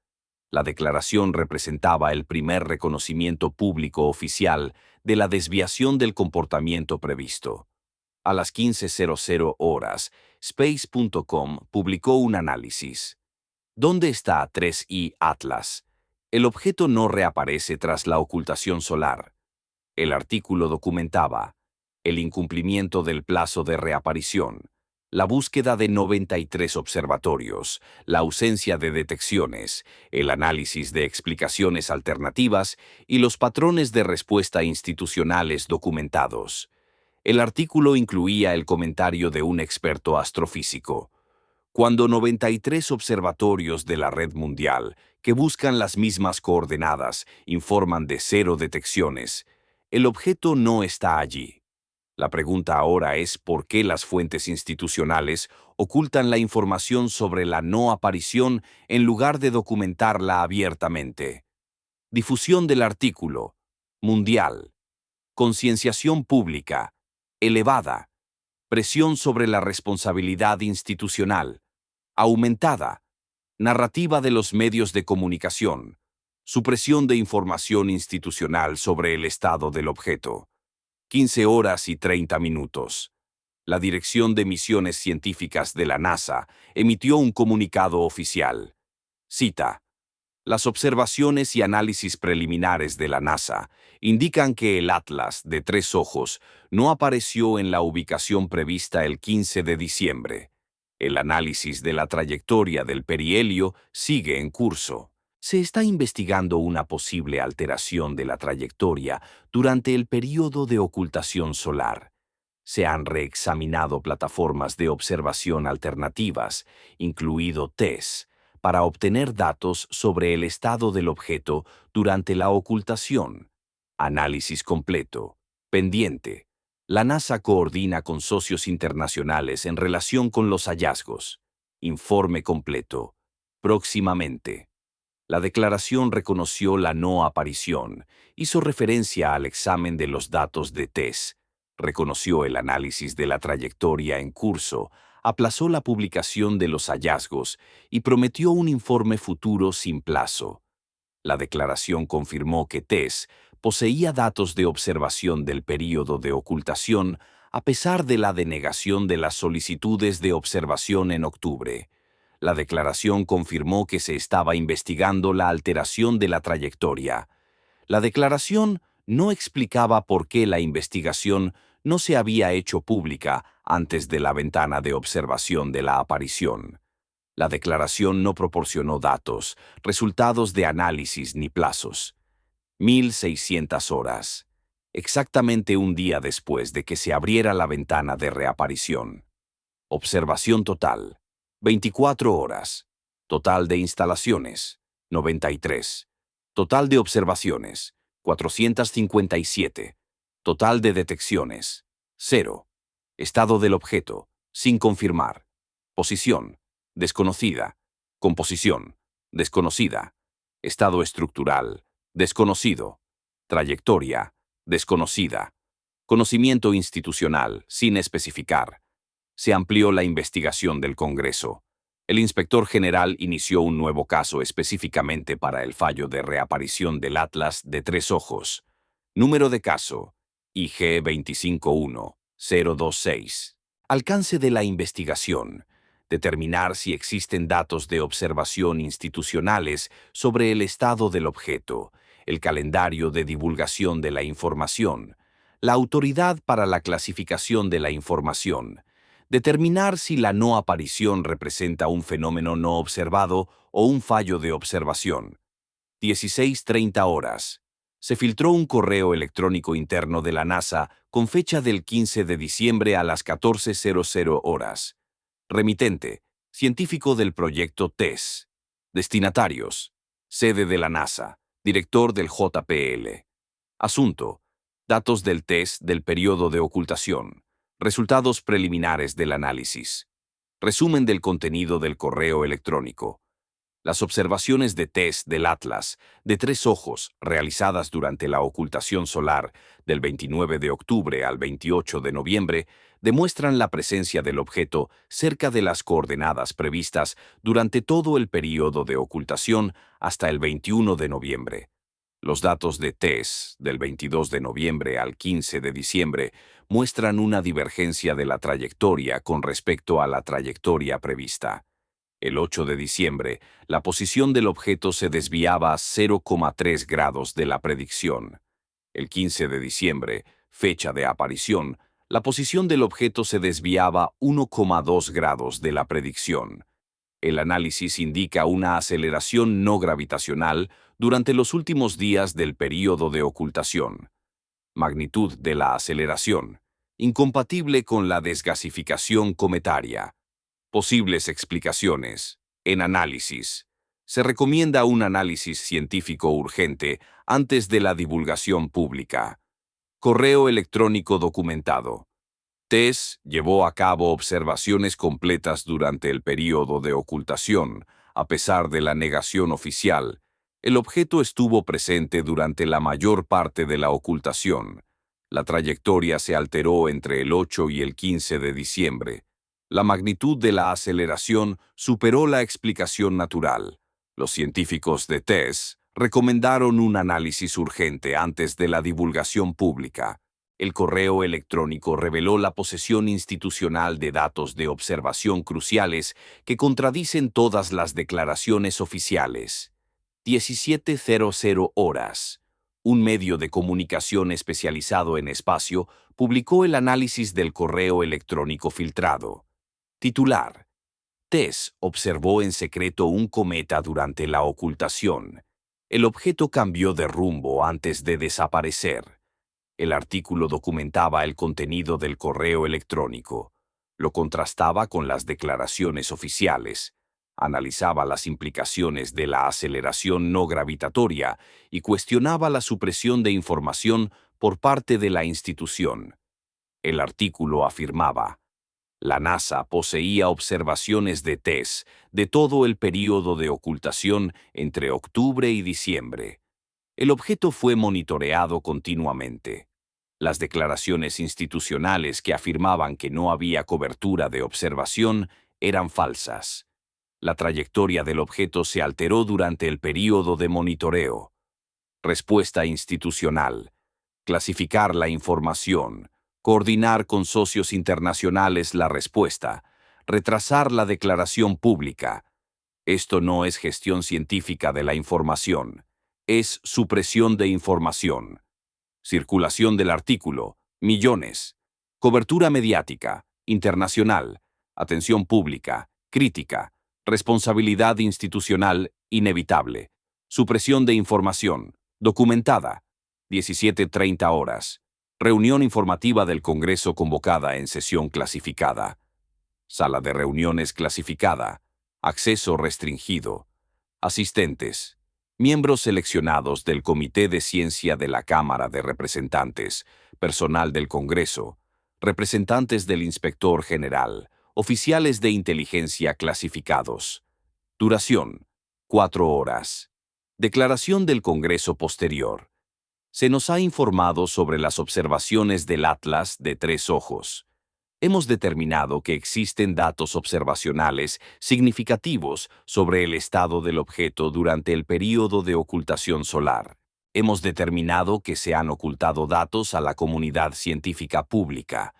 La declaración representaba el primer reconocimiento público oficial de la desviación del comportamiento previsto. A las 15:00 horas, Space.com publicó un análisis. ¿Dónde está 3I Atlas? El objeto no reaparece tras la ocultación solar. El artículo documentaba el incumplimiento del plazo de reaparición, la búsqueda de 93 observatorios, la ausencia de detecciones, el análisis de explicaciones alternativas y los patrones de respuesta institucionales documentados. El artículo incluía el comentario de un experto astrofísico. Cuando 93 observatorios de la red mundial, que buscan las mismas coordenadas, informan de 0 detecciones, el objeto no está allí. La pregunta ahora es por qué las fuentes institucionales ocultan la información sobre la no aparición en lugar de documentarla abiertamente. Difusión del artículo. Mundial. Concienciación pública. Elevada. Presión sobre la responsabilidad institucional. Aumentada. Narrativa de los medios de comunicación. Supresión de información institucional sobre el estado del objeto. 15 horas y 30 minutos. La Dirección de Misiones Científicas de la NASA emitió un comunicado oficial. Cita: Las observaciones y análisis preliminares de la NASA indican que el Atlas de Tres Ojos no apareció en la ubicación prevista el 15 de diciembre. El análisis de la trayectoria del perihelio sigue en curso. Se está investigando una posible alteración de la trayectoria durante el período de ocultación solar. Se han reexaminado plataformas de observación alternativas, incluido TESS, para obtener datos sobre el estado del objeto durante la ocultación. Análisis completo. Pendiente. La NASA coordina con socios internacionales en relación con los hallazgos. Informe completo. Próximamente. La declaración reconoció la no aparición, hizo referencia al examen de los datos de TESS, reconoció el análisis de la trayectoria en curso, aplazó la publicación de los hallazgos y prometió un informe futuro sin plazo. La declaración confirmó que TESS poseía datos de observación del período de ocultación a pesar de la denegación de las solicitudes de observación en octubre. La declaración confirmó que se estaba investigando la alteración de la trayectoria. La declaración no explicaba por qué la investigación no se había hecho pública antes de la ventana de observación de la aparición. La declaración no proporcionó datos, resultados de análisis ni plazos. 1600 horas. Exactamente un día después de que se abriera la ventana de reaparición. Observación total. 24 horas. Total de instalaciones. 93. Total de observaciones. 457. Total de detecciones. 0. Estado del objeto. Sin confirmar. Posición. Desconocida. Composición. Desconocida. Estado estructural. Desconocido. Trayectoria. Desconocida. Conocimiento institucional. Sin especificar. Se amplió la investigación del Congreso. El inspector general inició un nuevo caso específicamente para el fallo de reaparición del Atlas de tres ojos. Número de caso: IG 251-026. Alcance de la investigación: determinar si existen datos de observación institucionales sobre el estado del objeto, el calendario de divulgación de la información, la autoridad para la clasificación de la información, determinar si la no aparición representa un fenómeno no observado o un fallo de observación. 16:30 horas. Se filtró un correo electrónico interno de la NASA con fecha del 15 de diciembre a las 14:00 horas. Remitente: científico del proyecto TESS. Destinatarios: sede de la NASA, director del JPL. Asunto: datos del TESS del periodo de ocultación. Resultados preliminares del análisis. Resumen del contenido del correo electrónico. Las observaciones de TESS del Atlas de tres ojos realizadas durante la ocultación solar del 29 de octubre al 28 de noviembre demuestran la presencia del objeto cerca de las coordenadas previstas durante todo el período de ocultación hasta el 21 de noviembre. Los datos de TESS del 22 de noviembre al 15 de diciembre muestran una divergencia de la trayectoria con respecto a la trayectoria prevista. El 8 de diciembre, la posición del objeto se desviaba a 0,3 grados de la predicción. El 15 de diciembre, fecha de aparición, la posición del objeto se desviaba 1,2 grados de la predicción. El análisis indica una aceleración no gravitacional durante los últimos días del período de ocultación. Magnitud de la aceleración: incompatible con la desgasificación cometaria. Posibles explicaciones. En análisis: se recomienda un análisis científico urgente antes de la divulgación pública. Correo electrónico documentado. TESS llevó a cabo observaciones completas durante el período de ocultación. A pesar de la negación oficial, el objeto estuvo presente durante la mayor parte de la ocultación. La trayectoria se alteró entre el 8 y el 15 de diciembre. La magnitud de la aceleración superó la explicación natural. Los científicos de TESS recomendaron un análisis urgente antes de la divulgación pública. El correo electrónico reveló la posesión institucional de datos de observación cruciales que contradicen todas las declaraciones oficiales. 17:00 horas. Un medio de comunicación especializado en espacio publicó el análisis del correo electrónico filtrado. Titular: TESS observó en secreto un cometa durante la ocultación. El objeto cambió de rumbo antes de desaparecer. El artículo documentaba el contenido del correo electrónico, lo contrastaba con las declaraciones oficiales, analizaba las implicaciones de la aceleración no gravitatoria y cuestionaba la supresión de información por parte de la institución. El artículo afirmaba: la NASA poseía observaciones de TESS de todo el período de ocultación entre octubre y diciembre. El objeto fue monitoreado continuamente. Las declaraciones institucionales que afirmaban que no había cobertura de observación eran falsas. La trayectoria del objeto se alteró durante el período de monitoreo. Respuesta institucional: clasificar la información, coordinar con socios internacionales la respuesta, retrasar la declaración pública. Esto no es gestión científica de la información, es supresión de información. Circulación del artículo: millones. Cobertura mediática, internacional, atención pública, crítica, responsabilidad institucional, inevitable. Supresión de información, documentada, 17:30 horas. Reunión informativa del Congreso convocada en sesión clasificada. Sala de reuniones clasificada. Acceso restringido. Asistentes: miembros seleccionados del Comité de Ciencia de la Cámara de Representantes, personal del Congreso, representantes del Inspector General, oficiales de inteligencia clasificados. Duración: 4 horas. Declaración del Congreso posterior. Se nos ha informado sobre las observaciones del Atlas de Tres Ojos. Hemos determinado que existen datos observacionales significativos sobre el estado del objeto durante el período de ocultación solar. Hemos determinado que se han ocultado datos a la comunidad científica pública.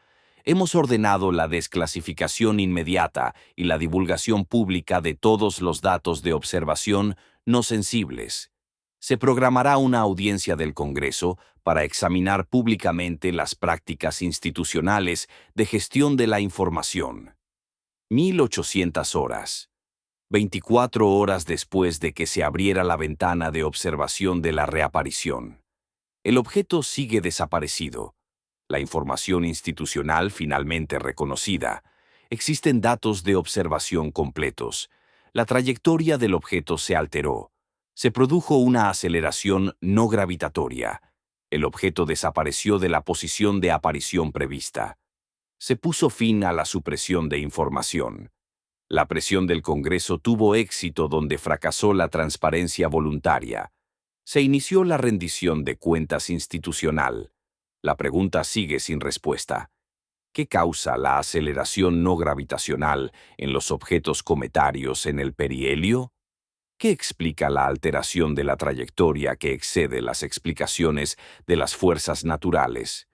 Hemos ordenado la desclasificación inmediata y la divulgación pública de todos los datos de observación no sensibles. Se programará una audiencia del Congreso para examinar públicamente las prácticas institucionales de gestión de la información. 1800 horas. 24 horas después de que se abriera la ventana de observación de la reaparición. El objeto sigue desaparecido. La información institucional finalmente reconocida. Existen datos de observación completos. La trayectoria del objeto se alteró. Se produjo una aceleración no gravitatoria. El objeto desapareció de la posición de aparición prevista. Se puso fin a la supresión de información. La presión del Congreso tuvo éxito donde fracasó la transparencia voluntaria. Se inició la rendición de cuentas institucional. La pregunta sigue sin respuesta. ¿Qué causa la aceleración no gravitacional en los objetos cometarios en el perihelio? ¿Qué explica la alteración de la trayectoria que excede las explicaciones de las fuerzas naturales?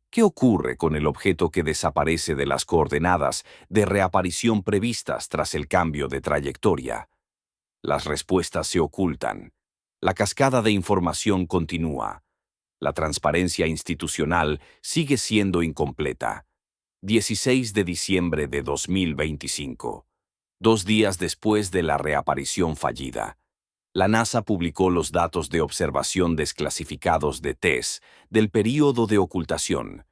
¿Qué ocurre con el objeto que desaparece de las coordenadas de reaparición previstas tras el cambio de trayectoria? Las respuestas se ocultan. La cascada de información continúa. La transparencia institucional sigue siendo incompleta. 16 de diciembre de 2025. 2 días después de la reaparición fallida. La NASA publicó los datos de observación desclasificados de TESS del período de ocultación.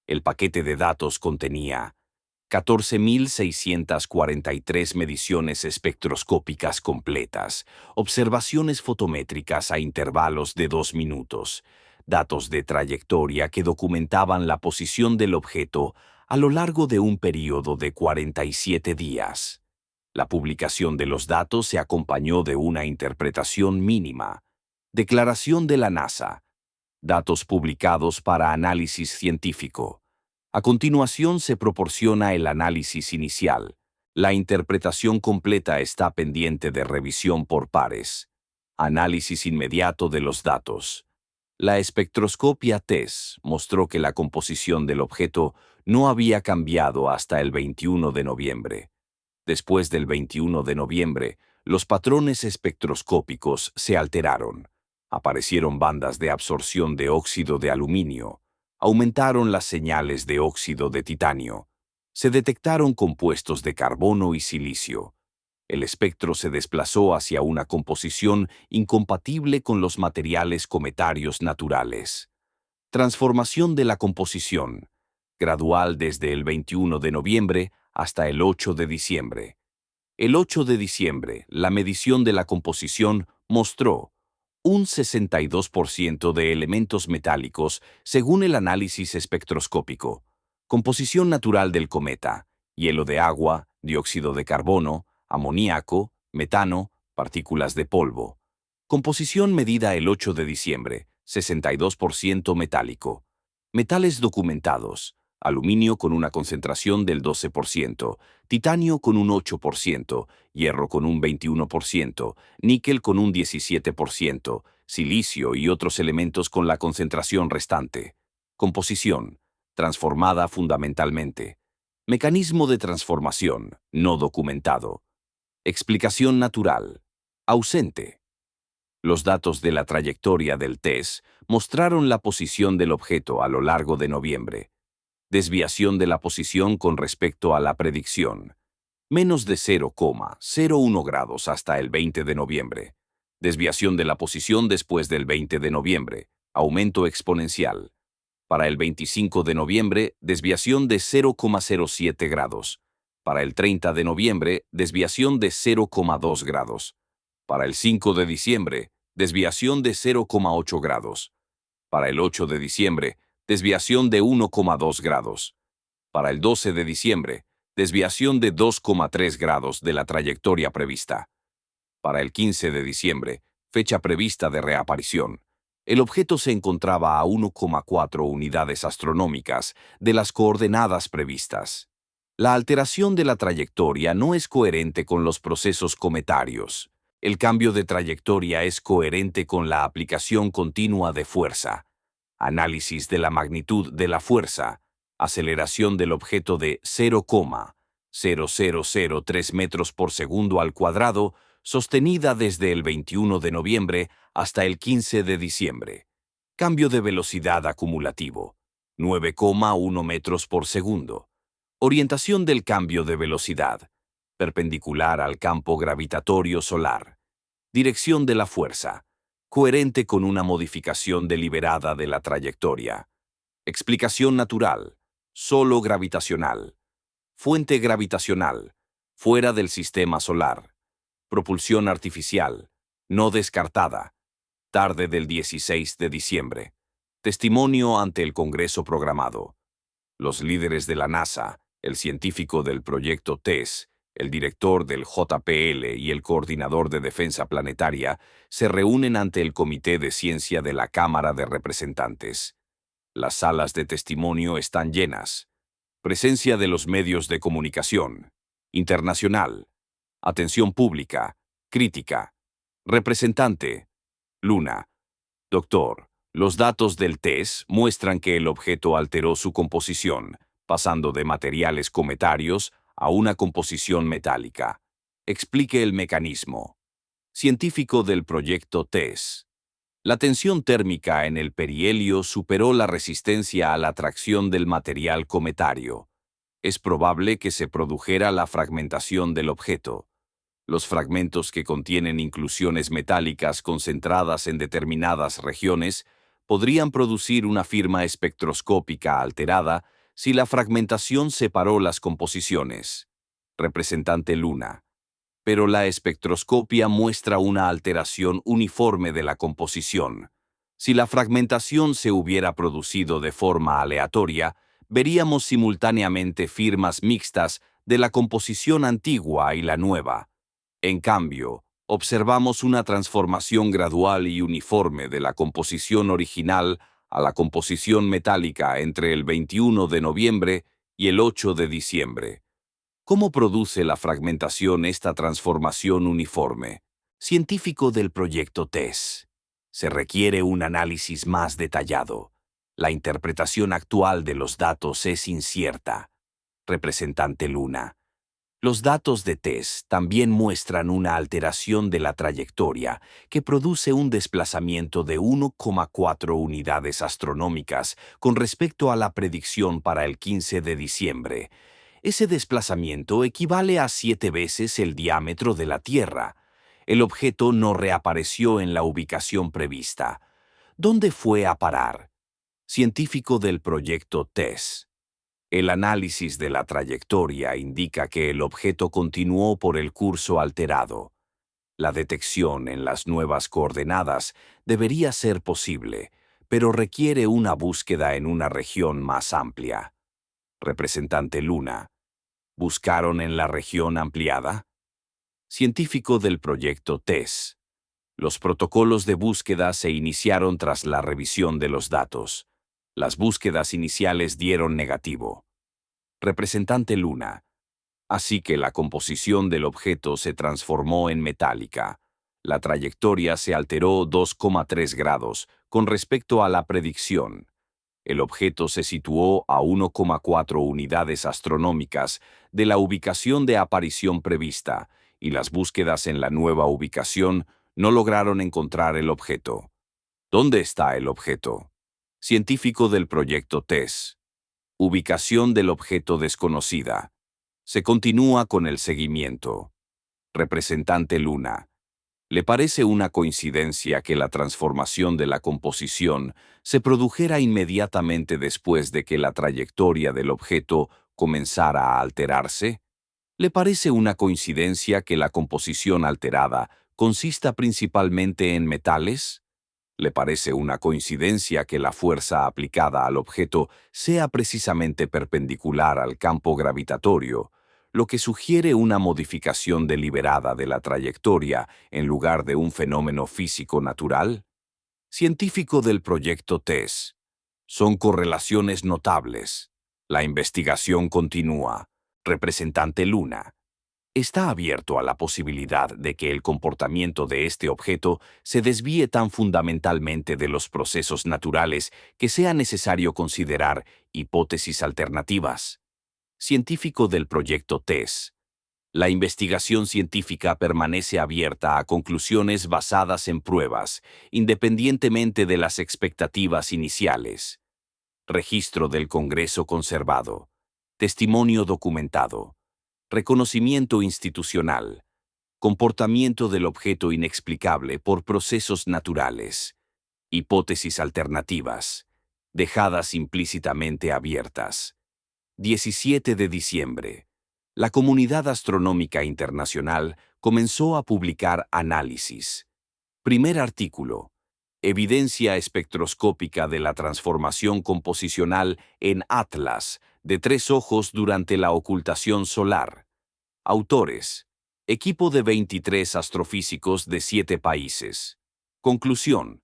El paquete de datos contenía 14.643 mediciones espectroscópicas completas, observaciones fotométricas a intervalos de 2 minutos, datos de trayectoria que documentaban la posición del objeto a lo largo de un período de 47 días. La publicación de los datos se acompañó de una interpretación mínima. Declaración de la NASA. Datos publicados para análisis científico. A continuación se proporciona el análisis inicial. La interpretación completa está pendiente de revisión por pares. Análisis inmediato de los datos. La espectroscopia TESS mostró que la composición del objeto no había cambiado hasta el 21 de noviembre. Después del 21 de noviembre, los patrones espectroscópicos se alteraron. Aparecieron bandas de absorción de óxido de aluminio. Aumentaron las señales de óxido de titanio. Se detectaron compuestos de carbono y silicio. El espectro se desplazó hacia una composición incompatible con los materiales cometarios naturales. Transformación de la composición, gradual desde el 21 de noviembre hasta el 8 de diciembre. El 8 de diciembre, la medición de la composición mostró un 62% de elementos metálicos según el análisis espectroscópico. Composición natural del cometa: hielo de agua, dióxido de carbono, amoníaco, metano, partículas de polvo. Composición medida el 8 de diciembre: 62% metálico. Metales documentados: aluminio con una concentración del 12%, titanio con un 8%, hierro con un 21%, níquel con un 17%, silicio y otros elementos con la concentración restante. Composición: transformada fundamentalmente. Mecanismo de transformación: no documentado. Explicación natural: ausente. Los datos de la trayectoria del TESS mostraron la posición del objeto a lo largo de noviembre. Desviación de la posición con respecto a la predicción: menos de 0,01 grados hasta el 20 de noviembre. Desviación de la posición después del 20 de noviembre: aumento exponencial. Para el 25 de noviembre, desviación de 0,07 grados. Para el 30 de noviembre, desviación de 0,2 grados. Para el 5 de diciembre, desviación de 0,8 grados. Para el 8 de diciembre, desviación de 1,2 grados. Para el 12 de diciembre, desviación de 2,3 grados de la trayectoria prevista. Para el 15 de diciembre, fecha prevista de reaparición, el objeto se encontraba a 1,4 unidades astronómicas de las coordenadas previstas. La alteración de la trayectoria no es coherente con los procesos cometarios. El cambio de trayectoria es coherente con la aplicación continua de fuerza. Análisis de la magnitud de la fuerza. Aceleración del objeto de 0,0003 metros por segundo al cuadrado, sostenida desde el 21 de noviembre hasta el 15 de diciembre. Cambio de velocidad acumulativo: 9,1 metros por segundo. Orientación del cambio de velocidad: perpendicular al campo gravitatorio solar. Dirección de la fuerza: coherente con una modificación deliberada de la trayectoria. Explicación natural: solo gravitacional. Fuente gravitacional: fuera del sistema solar. Propulsión artificial: no descartada. Tarde del 16 de diciembre. Testimonio ante el Congreso programado. Los líderes de la NASA, el científico del proyecto TESS, el director del JPL y el coordinador de defensa planetaria se reúnen ante el Comité de Ciencia de la Cámara de Representantes. Las salas de testimonio están llenas. Presencia de los medios de comunicación. Internacional. Atención pública. Crítica. Representante: Luna. Doctor, los datos del TESS muestran que el objeto alteró su composición, pasando de materiales cometarios a una composición metálica. Explique el mecanismo. Científico del proyecto TESS. La tensión térmica en el perihelio superó la resistencia a la atracción del material cometario. Es probable que se produjera la fragmentación del objeto. Los fragmentos que contienen inclusiones metálicas concentradas en determinadas regiones podrían producir una firma espectroscópica alterada si la fragmentación separó las composiciones. Representante Luna. Pero la espectroscopia muestra una alteración uniforme de la composición. Si la fragmentación se hubiera producido de forma aleatoria, veríamos simultáneamente firmas mixtas de la composición antigua y la nueva. En cambio, observamos una transformación gradual y uniforme de la composición original a la composición metálica entre el 21 de noviembre y el 8 de diciembre. ¿Cómo produce la fragmentación esta transformación uniforme? Científico del proyecto TESS. Se requiere un análisis más detallado. La interpretación actual de los datos es incierta. Representante Luna. Los datos de TESS también muestran una alteración de la trayectoria que produce un desplazamiento de 1,4 unidades astronómicas con respecto a la predicción para el 15 de diciembre. Ese desplazamiento equivale a 7 veces el diámetro de la Tierra. El objeto no reapareció en la ubicación prevista. ¿Dónde fue a parar? Científico del proyecto TESS. El análisis de la trayectoria indica que el objeto continuó por el curso alterado. La detección en las nuevas coordenadas debería ser posible, pero requiere una búsqueda en una región más amplia. Representante Luna. ¿Buscaron en la región ampliada? Científico del proyecto TESS. Los protocolos de búsqueda se iniciaron tras la revisión de los datos. Las búsquedas iniciales dieron negativo. Representante Luna. Así que la composición del objeto se transformó en metálica. La trayectoria se alteró 2,3 grados con respecto a la predicción. El objeto se situó a 1,4 unidades astronómicas de la ubicación de aparición prevista, y las búsquedas en la nueva ubicación no lograron encontrar el objeto. ¿Dónde está el objeto? Científico del proyecto TESS. Ubicación del objeto desconocida. Se continúa con el seguimiento. Representante Luna. ¿Le parece una coincidencia que la transformación de la composición se produjera inmediatamente después de que la trayectoria del objeto comenzara a alterarse? ¿Le parece una coincidencia que la composición alterada consista principalmente en metales? ¿Le parece una coincidencia que la fuerza aplicada al objeto sea precisamente perpendicular al campo gravitatorio, lo que sugiere una modificación deliberada de la trayectoria en lugar de un fenómeno físico natural? Científico del proyecto TESS. Son correlaciones notables. La investigación continúa. Representante Luna. Está abierto a la posibilidad de que el comportamiento de este objeto se desvíe tan fundamentalmente de los procesos naturales que sea necesario considerar hipótesis alternativas. Científico del proyecto TESS. La investigación científica permanece abierta a conclusiones basadas en pruebas, independientemente de las expectativas iniciales. Registro del Congreso conservado. Testimonio documentado. Reconocimiento institucional. Comportamiento del objeto inexplicable por procesos naturales. Hipótesis alternativas. Dejadas implícitamente abiertas. 17 de diciembre. La comunidad astronómica internacional comenzó a publicar análisis. Primer artículo. Evidencia espectroscópica de la transformación composicional en Atlas de 3 ojos durante la ocultación solar. Autores. Equipo de 23 astrofísicos de 7 países. Conclusión.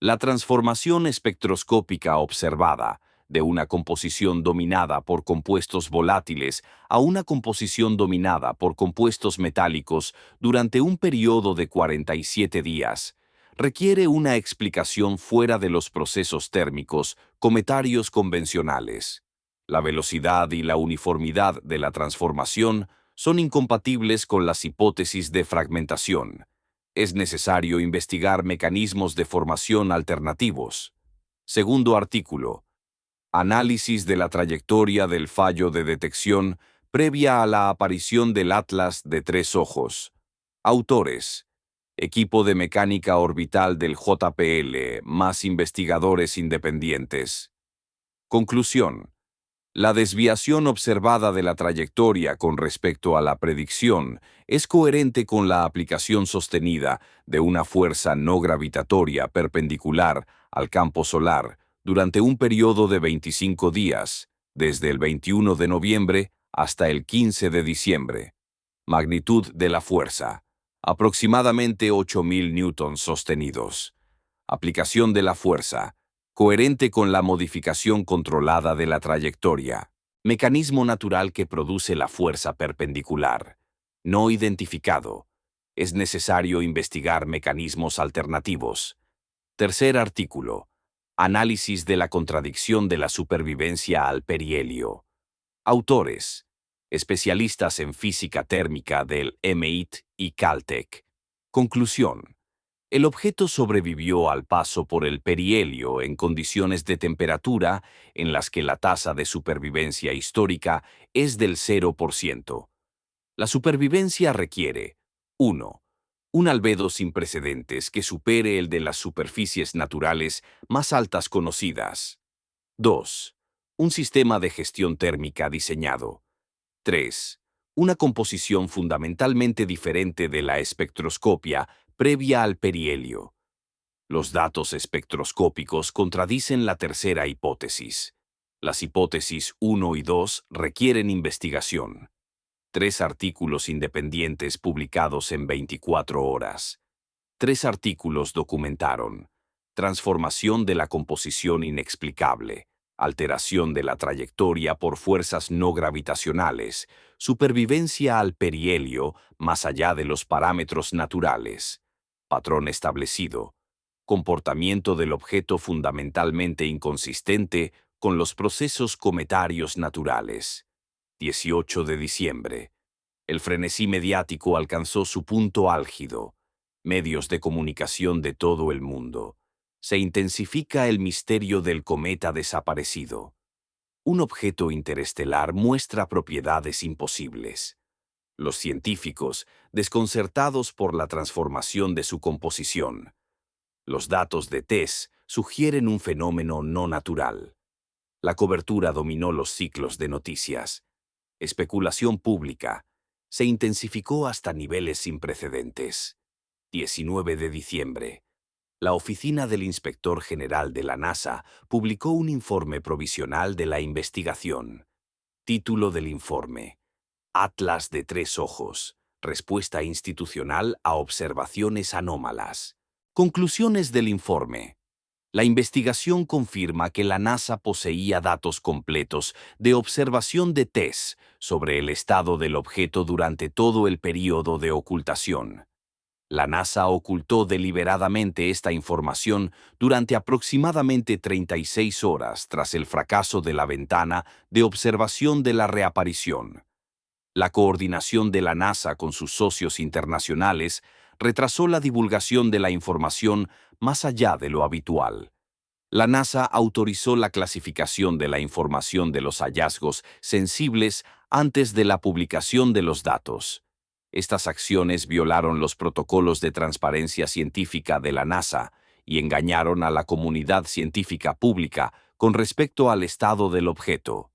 La transformación espectroscópica observada de una composición dominada por compuestos volátiles a una composición dominada por compuestos metálicos durante un periodo de 47 días requiere una explicación fuera de los procesos térmicos cometarios convencionales. La velocidad y la uniformidad de la transformación son incompatibles con las hipótesis de fragmentación. Es necesario investigar mecanismos de formación alternativos. Segundo artículo. Análisis de la trayectoria del fallo de detección previa a la aparición del Atlas de 3 ojos. Autores. Equipo de mecánica orbital del JPL, más investigadores independientes. Conclusión. La desviación observada de la trayectoria con respecto a la predicción es coherente con la aplicación sostenida de una fuerza no gravitatoria perpendicular al campo solar durante un periodo de 25 días, desde el 21 de noviembre hasta el 15 de diciembre. Magnitud de la fuerza. Aproximadamente 8.000 newtons sostenidos. Aplicación de la fuerza. Coherente con la modificación controlada de la trayectoria. Mecanismo natural que produce la fuerza perpendicular. No identificado. Es necesario investigar mecanismos alternativos. Tercer artículo. Análisis de la contradicción de la supervivencia al perihelio. Autores. Especialistas en física térmica del MIT y Caltech. Conclusión. El objeto sobrevivió al paso por el perihelio en condiciones de temperatura en las que la tasa de supervivencia histórica es del 0%. La supervivencia requiere 1. Un albedo sin precedentes que supere el de las superficies naturales más altas conocidas. 2. Un sistema de gestión térmica diseñado. 3. Una composición fundamentalmente diferente de la espectroscopia previa al perihelio. Los datos espectroscópicos contradicen la tercera hipótesis. Las hipótesis 1 y 2 requieren investigación. 3 artículos independientes publicados en 24 horas. 3 artículos documentaron: transformación de la composición inexplicable, alteración de la trayectoria por fuerzas no gravitacionales, supervivencia al perihelio más allá de los parámetros naturales, patrón establecido, comportamiento del objeto fundamentalmente inconsistente con los procesos cometarios naturales. 18 de diciembre. El frenesí mediático alcanzó su punto álgido. Medios de comunicación de todo el mundo. Se intensifica el misterio del cometa desaparecido. Un objeto interestelar muestra propiedades imposibles. Los científicos, desconcertados por la transformación de su composición. Los datos de TESS sugieren un fenómeno no natural. La cobertura dominó los ciclos de noticias. Especulación pública. Se intensificó hasta niveles sin precedentes. 19 de diciembre. La Oficina del Inspector General de la NASA publicó un informe provisional de la investigación. Título del informe: Atlas de tres ojos. Respuesta institucional a observaciones anómalas. Conclusiones del informe. La investigación confirma que la NASA poseía datos completos de observación de TESS sobre el estado del objeto durante todo el período de ocultación. La NASA ocultó deliberadamente esta información durante aproximadamente 36 horas tras el fracaso de la ventana de observación de la reaparición. La coordinación de la NASA con sus socios internacionales retrasó la divulgación de la información más allá de lo habitual. La NASA autorizó la clasificación de la información de los hallazgos sensibles antes de la publicación de los datos. Estas acciones violaron los protocolos de transparencia científica de la NASA y engañaron a la comunidad científica pública con respecto al estado del objeto.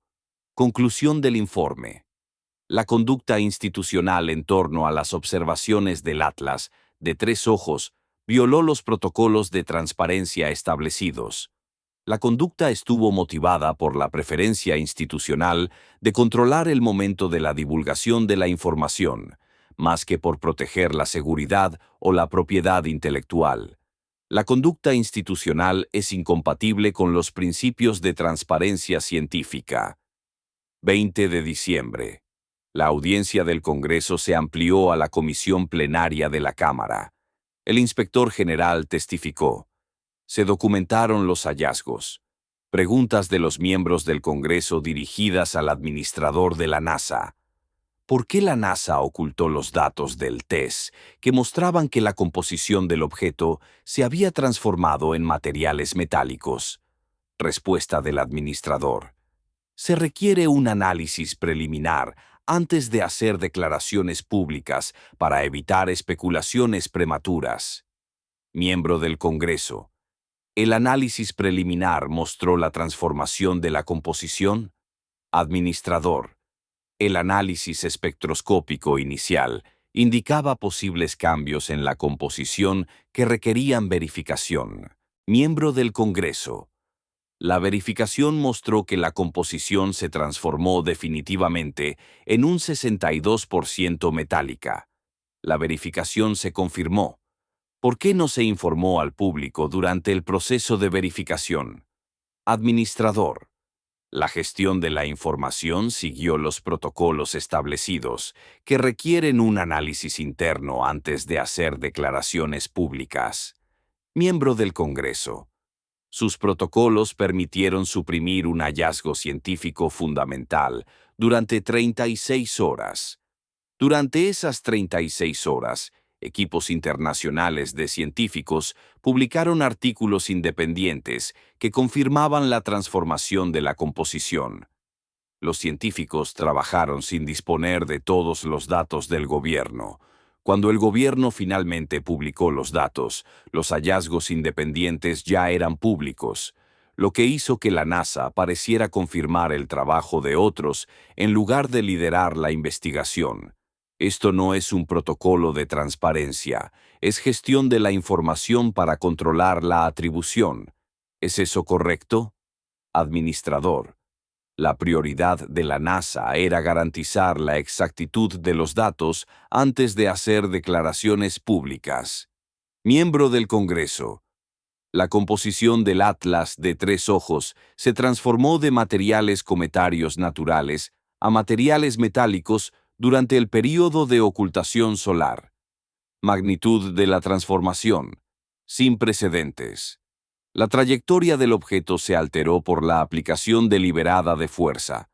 Conclusión del informe. La conducta institucional en torno a las observaciones del Atlas de tres ojos violó los protocolos de transparencia establecidos. La conducta estuvo motivada por la preferencia institucional de controlar el momento de la divulgación de la información, más que por proteger la seguridad o la propiedad intelectual. La conducta institucional es incompatible con los principios de transparencia científica. 20 de diciembre. La audiencia del Congreso se amplió a la comisión plenaria de la Cámara. El inspector general testificó. Se documentaron los hallazgos. Preguntas de los miembros del Congreso dirigidas al administrador de la NASA. ¿Por qué la NASA ocultó los datos del TESS que mostraban que la composición del objeto se había transformado en materiales metálicos? Respuesta del administrador. Se requiere un análisis preliminar antes de hacer declaraciones públicas para evitar especulaciones prematuras. Miembro del Congreso. ¿El análisis preliminar mostró la transformación de la composición? Administrador. El análisis espectroscópico inicial indicaba posibles cambios en la composición que requerían verificación. Miembro del Congreso. La verificación mostró que la composición se transformó definitivamente en un 62% metálica. La verificación se confirmó. ¿Por qué no se informó al público durante el proceso de verificación? Administrador. La gestión de la información siguió los protocolos establecidos, que requieren un análisis interno antes de hacer declaraciones públicas. Miembro del Congreso. Sus protocolos permitieron suprimir un hallazgo científico fundamental durante 36 horas. Durante esas 36 horas, equipos internacionales de científicos publicaron artículos independientes que confirmaban la transformación de la composición. Los científicos trabajaron sin disponer de todos los datos del gobierno. Cuando el gobierno finalmente publicó los datos, los hallazgos independientes ya eran públicos, lo que hizo que la NASA pareciera confirmar el trabajo de otros en lugar de liderar la investigación. Esto no es un protocolo de transparencia, es gestión de la información para controlar la atribución. ¿Es eso correcto? Administrador. La prioridad de la NASA era garantizar la exactitud de los datos antes de hacer declaraciones públicas. Miembro del Congreso. La composición del Atlas de Tres Ojos se transformó de materiales cometarios naturales a materiales metálicos durante el período de ocultación solar. Magnitud de la transformación. Sin precedentes. La trayectoria del objeto se alteró por la aplicación deliberada de fuerza.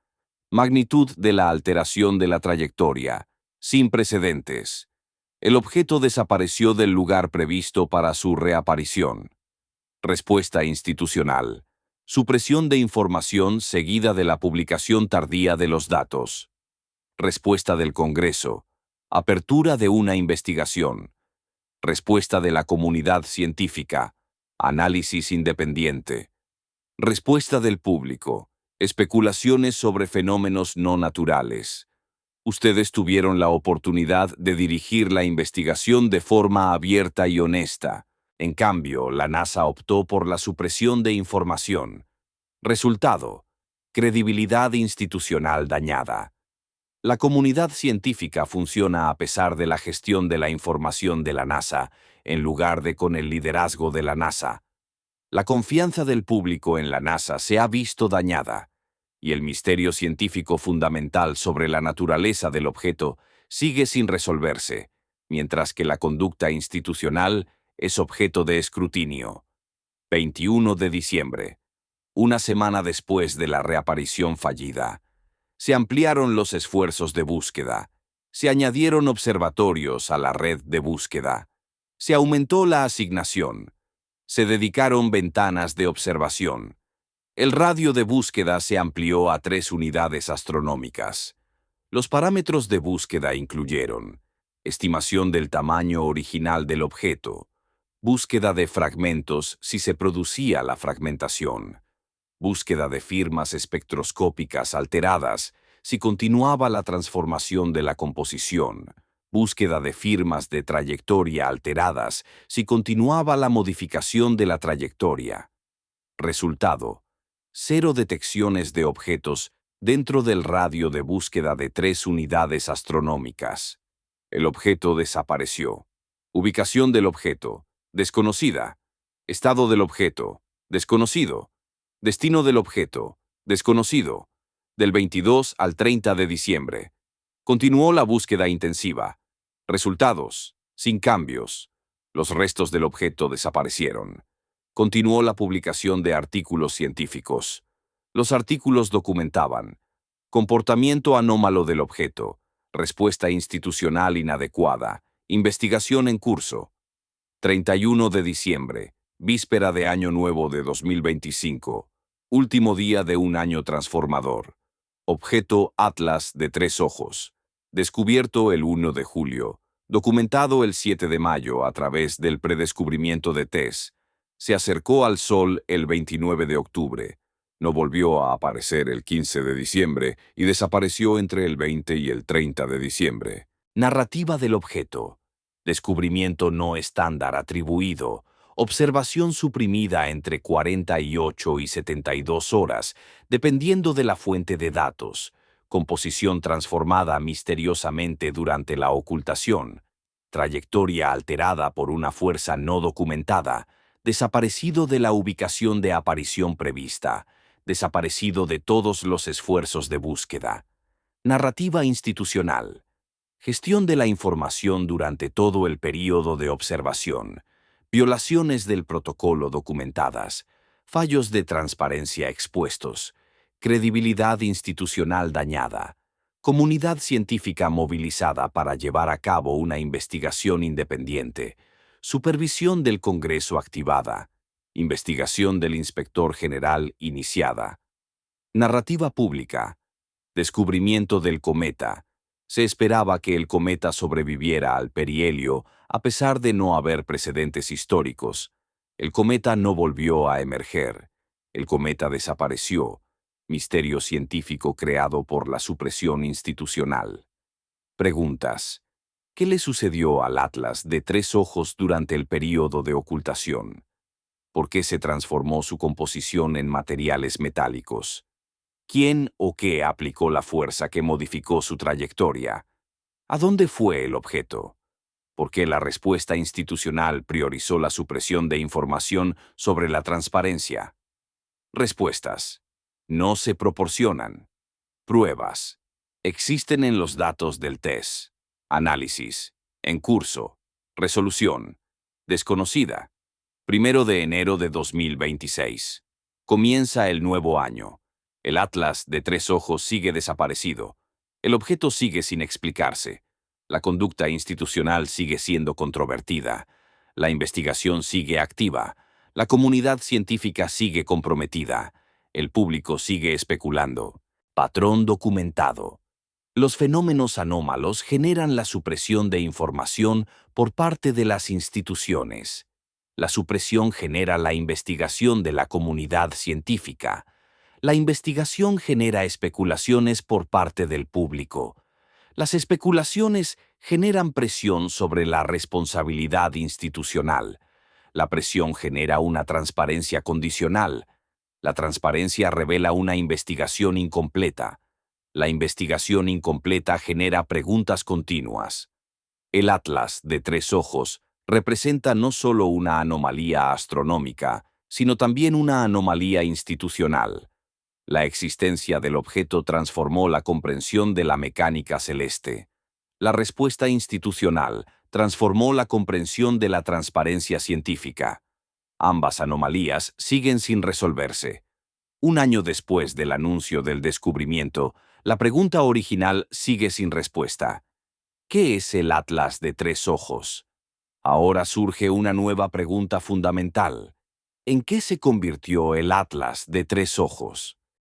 Magnitud de la alteración de la trayectoria. Sin precedentes. El objeto desapareció del lugar previsto para su reaparición. Respuesta institucional. Supresión de información seguida de la publicación tardía de los datos. Respuesta del Congreso. Apertura de una investigación. Respuesta de la comunidad científica. Análisis independiente. Respuesta del público. Especulaciones sobre fenómenos no naturales. Ustedes tuvieron la oportunidad de dirigir la investigación de forma abierta y honesta. En cambio, la NASA optó por la supresión de información. Resultado: credibilidad institucional dañada. La comunidad científica funciona a pesar de la gestión de la información de la NASA, en lugar de con el liderazgo de la NASA. La confianza del público en la NASA se ha visto dañada, y el misterio científico fundamental sobre la naturaleza del objeto sigue sin resolverse, mientras que la conducta institucional es objeto de escrutinio. 21 de diciembre. Una semana después de la reaparición fallida. Se ampliaron los esfuerzos de búsqueda. Se añadieron observatorios a la red de búsqueda. Se aumentó la asignación. Se dedicaron ventanas de observación. El radio de búsqueda se amplió a 3 unidades astronómicas. Los parámetros de búsqueda incluyeron estimación del tamaño original del objeto, búsqueda de fragmentos si se producía la fragmentación, búsqueda de firmas espectroscópicas alteradas si continuaba la transformación de la composición, búsqueda de firmas de trayectoria alteradas si continuaba la modificación de la trayectoria. Resultado: 0 detecciones de objetos dentro del radio de búsqueda de 3 unidades astronómicas. El objeto desapareció. Ubicación del objeto: desconocida. Estado del objeto: desconocido. Destino del objeto: desconocido. Del 22 al 30 de diciembre. Continuó la búsqueda intensiva. Resultados: sin cambios. Los restos del objeto desaparecieron. Continuó la publicación de artículos científicos. Los artículos documentaban comportamiento anómalo del objeto, respuesta institucional inadecuada, investigación en curso. 31 de diciembre, víspera de Año Nuevo de 2025, último día de un año transformador. Objeto Atlas de Tres Ojos, descubierto el 1 de julio, documentado el 7 de mayo a través del predescubrimiento de TESS. Se acercó al Sol el 29 de octubre, no volvió a aparecer el 15 de diciembre y desapareció entre el 20 y el 30 de diciembre. Narrativa del objeto. Descubrimiento no estándar atribuido. Observación suprimida entre 48 y 72 horas, dependiendo de la fuente de datos. Composición transformada misteriosamente durante la ocultación. Trayectoria alterada por una fuerza no documentada. Desaparecido de la ubicación de aparición prevista. Desaparecido de todos los esfuerzos de búsqueda. Narrativa institucional. Gestión de la información durante todo el período de observación. Violaciones del protocolo documentadas. Fallos de transparencia expuestos. Credibilidad institucional dañada. Comunidad científica movilizada para llevar a cabo una investigación independiente. Supervisión del Congreso activada. Investigación del Inspector General iniciada. Narrativa pública. Descubrimiento del cometa. Se esperaba que el cometa sobreviviera al perihelio a pesar de no haber precedentes históricos. El cometa no volvió a emerger. El cometa desapareció. Misterio científico creado por la supresión institucional. Preguntas. ¿Qué le sucedió al Atlas de Tres Ojos durante el período de ocultación? ¿Por qué se transformó su composición en materiales metálicos? ¿Quién o qué aplicó la fuerza que modificó su trayectoria? ¿A dónde fue el objeto? ¿Por qué la respuesta institucional priorizó la supresión de información sobre la transparencia? Respuestas. No se proporcionan. Pruebas. Existen en los datos del test. Análisis. En curso. Resolución. Desconocida. 1 de enero de 2026. Comienza el nuevo año. El Atlas de Tres Ojos sigue desaparecido. El objeto sigue sin explicarse. La conducta institucional sigue siendo controvertida. La investigación sigue activa. La comunidad científica sigue comprometida. El público sigue especulando. Patrón documentado. Los fenómenos anómalos generan la supresión de información por parte de las instituciones. La supresión genera la investigación de la comunidad científica. La investigación genera especulaciones por parte del público. Las especulaciones generan presión sobre la responsabilidad institucional. La presión genera una transparencia condicional. La transparencia revela una investigación incompleta. La investigación incompleta genera preguntas continuas. El Atlas de Tres Ojos representa no solo una anomalía astronómica, sino también una anomalía institucional. La existencia del objeto transformó la comprensión de la mecánica celeste. La respuesta institucional transformó la comprensión de la transparencia científica. Ambas anomalías siguen sin resolverse. Un año después del anuncio del descubrimiento, la pregunta original sigue sin respuesta. ¿Qué es el Atlas de Tres Ojos? Ahora surge una nueva pregunta fundamental. ¿En qué se convirtió el Atlas de Tres Ojos?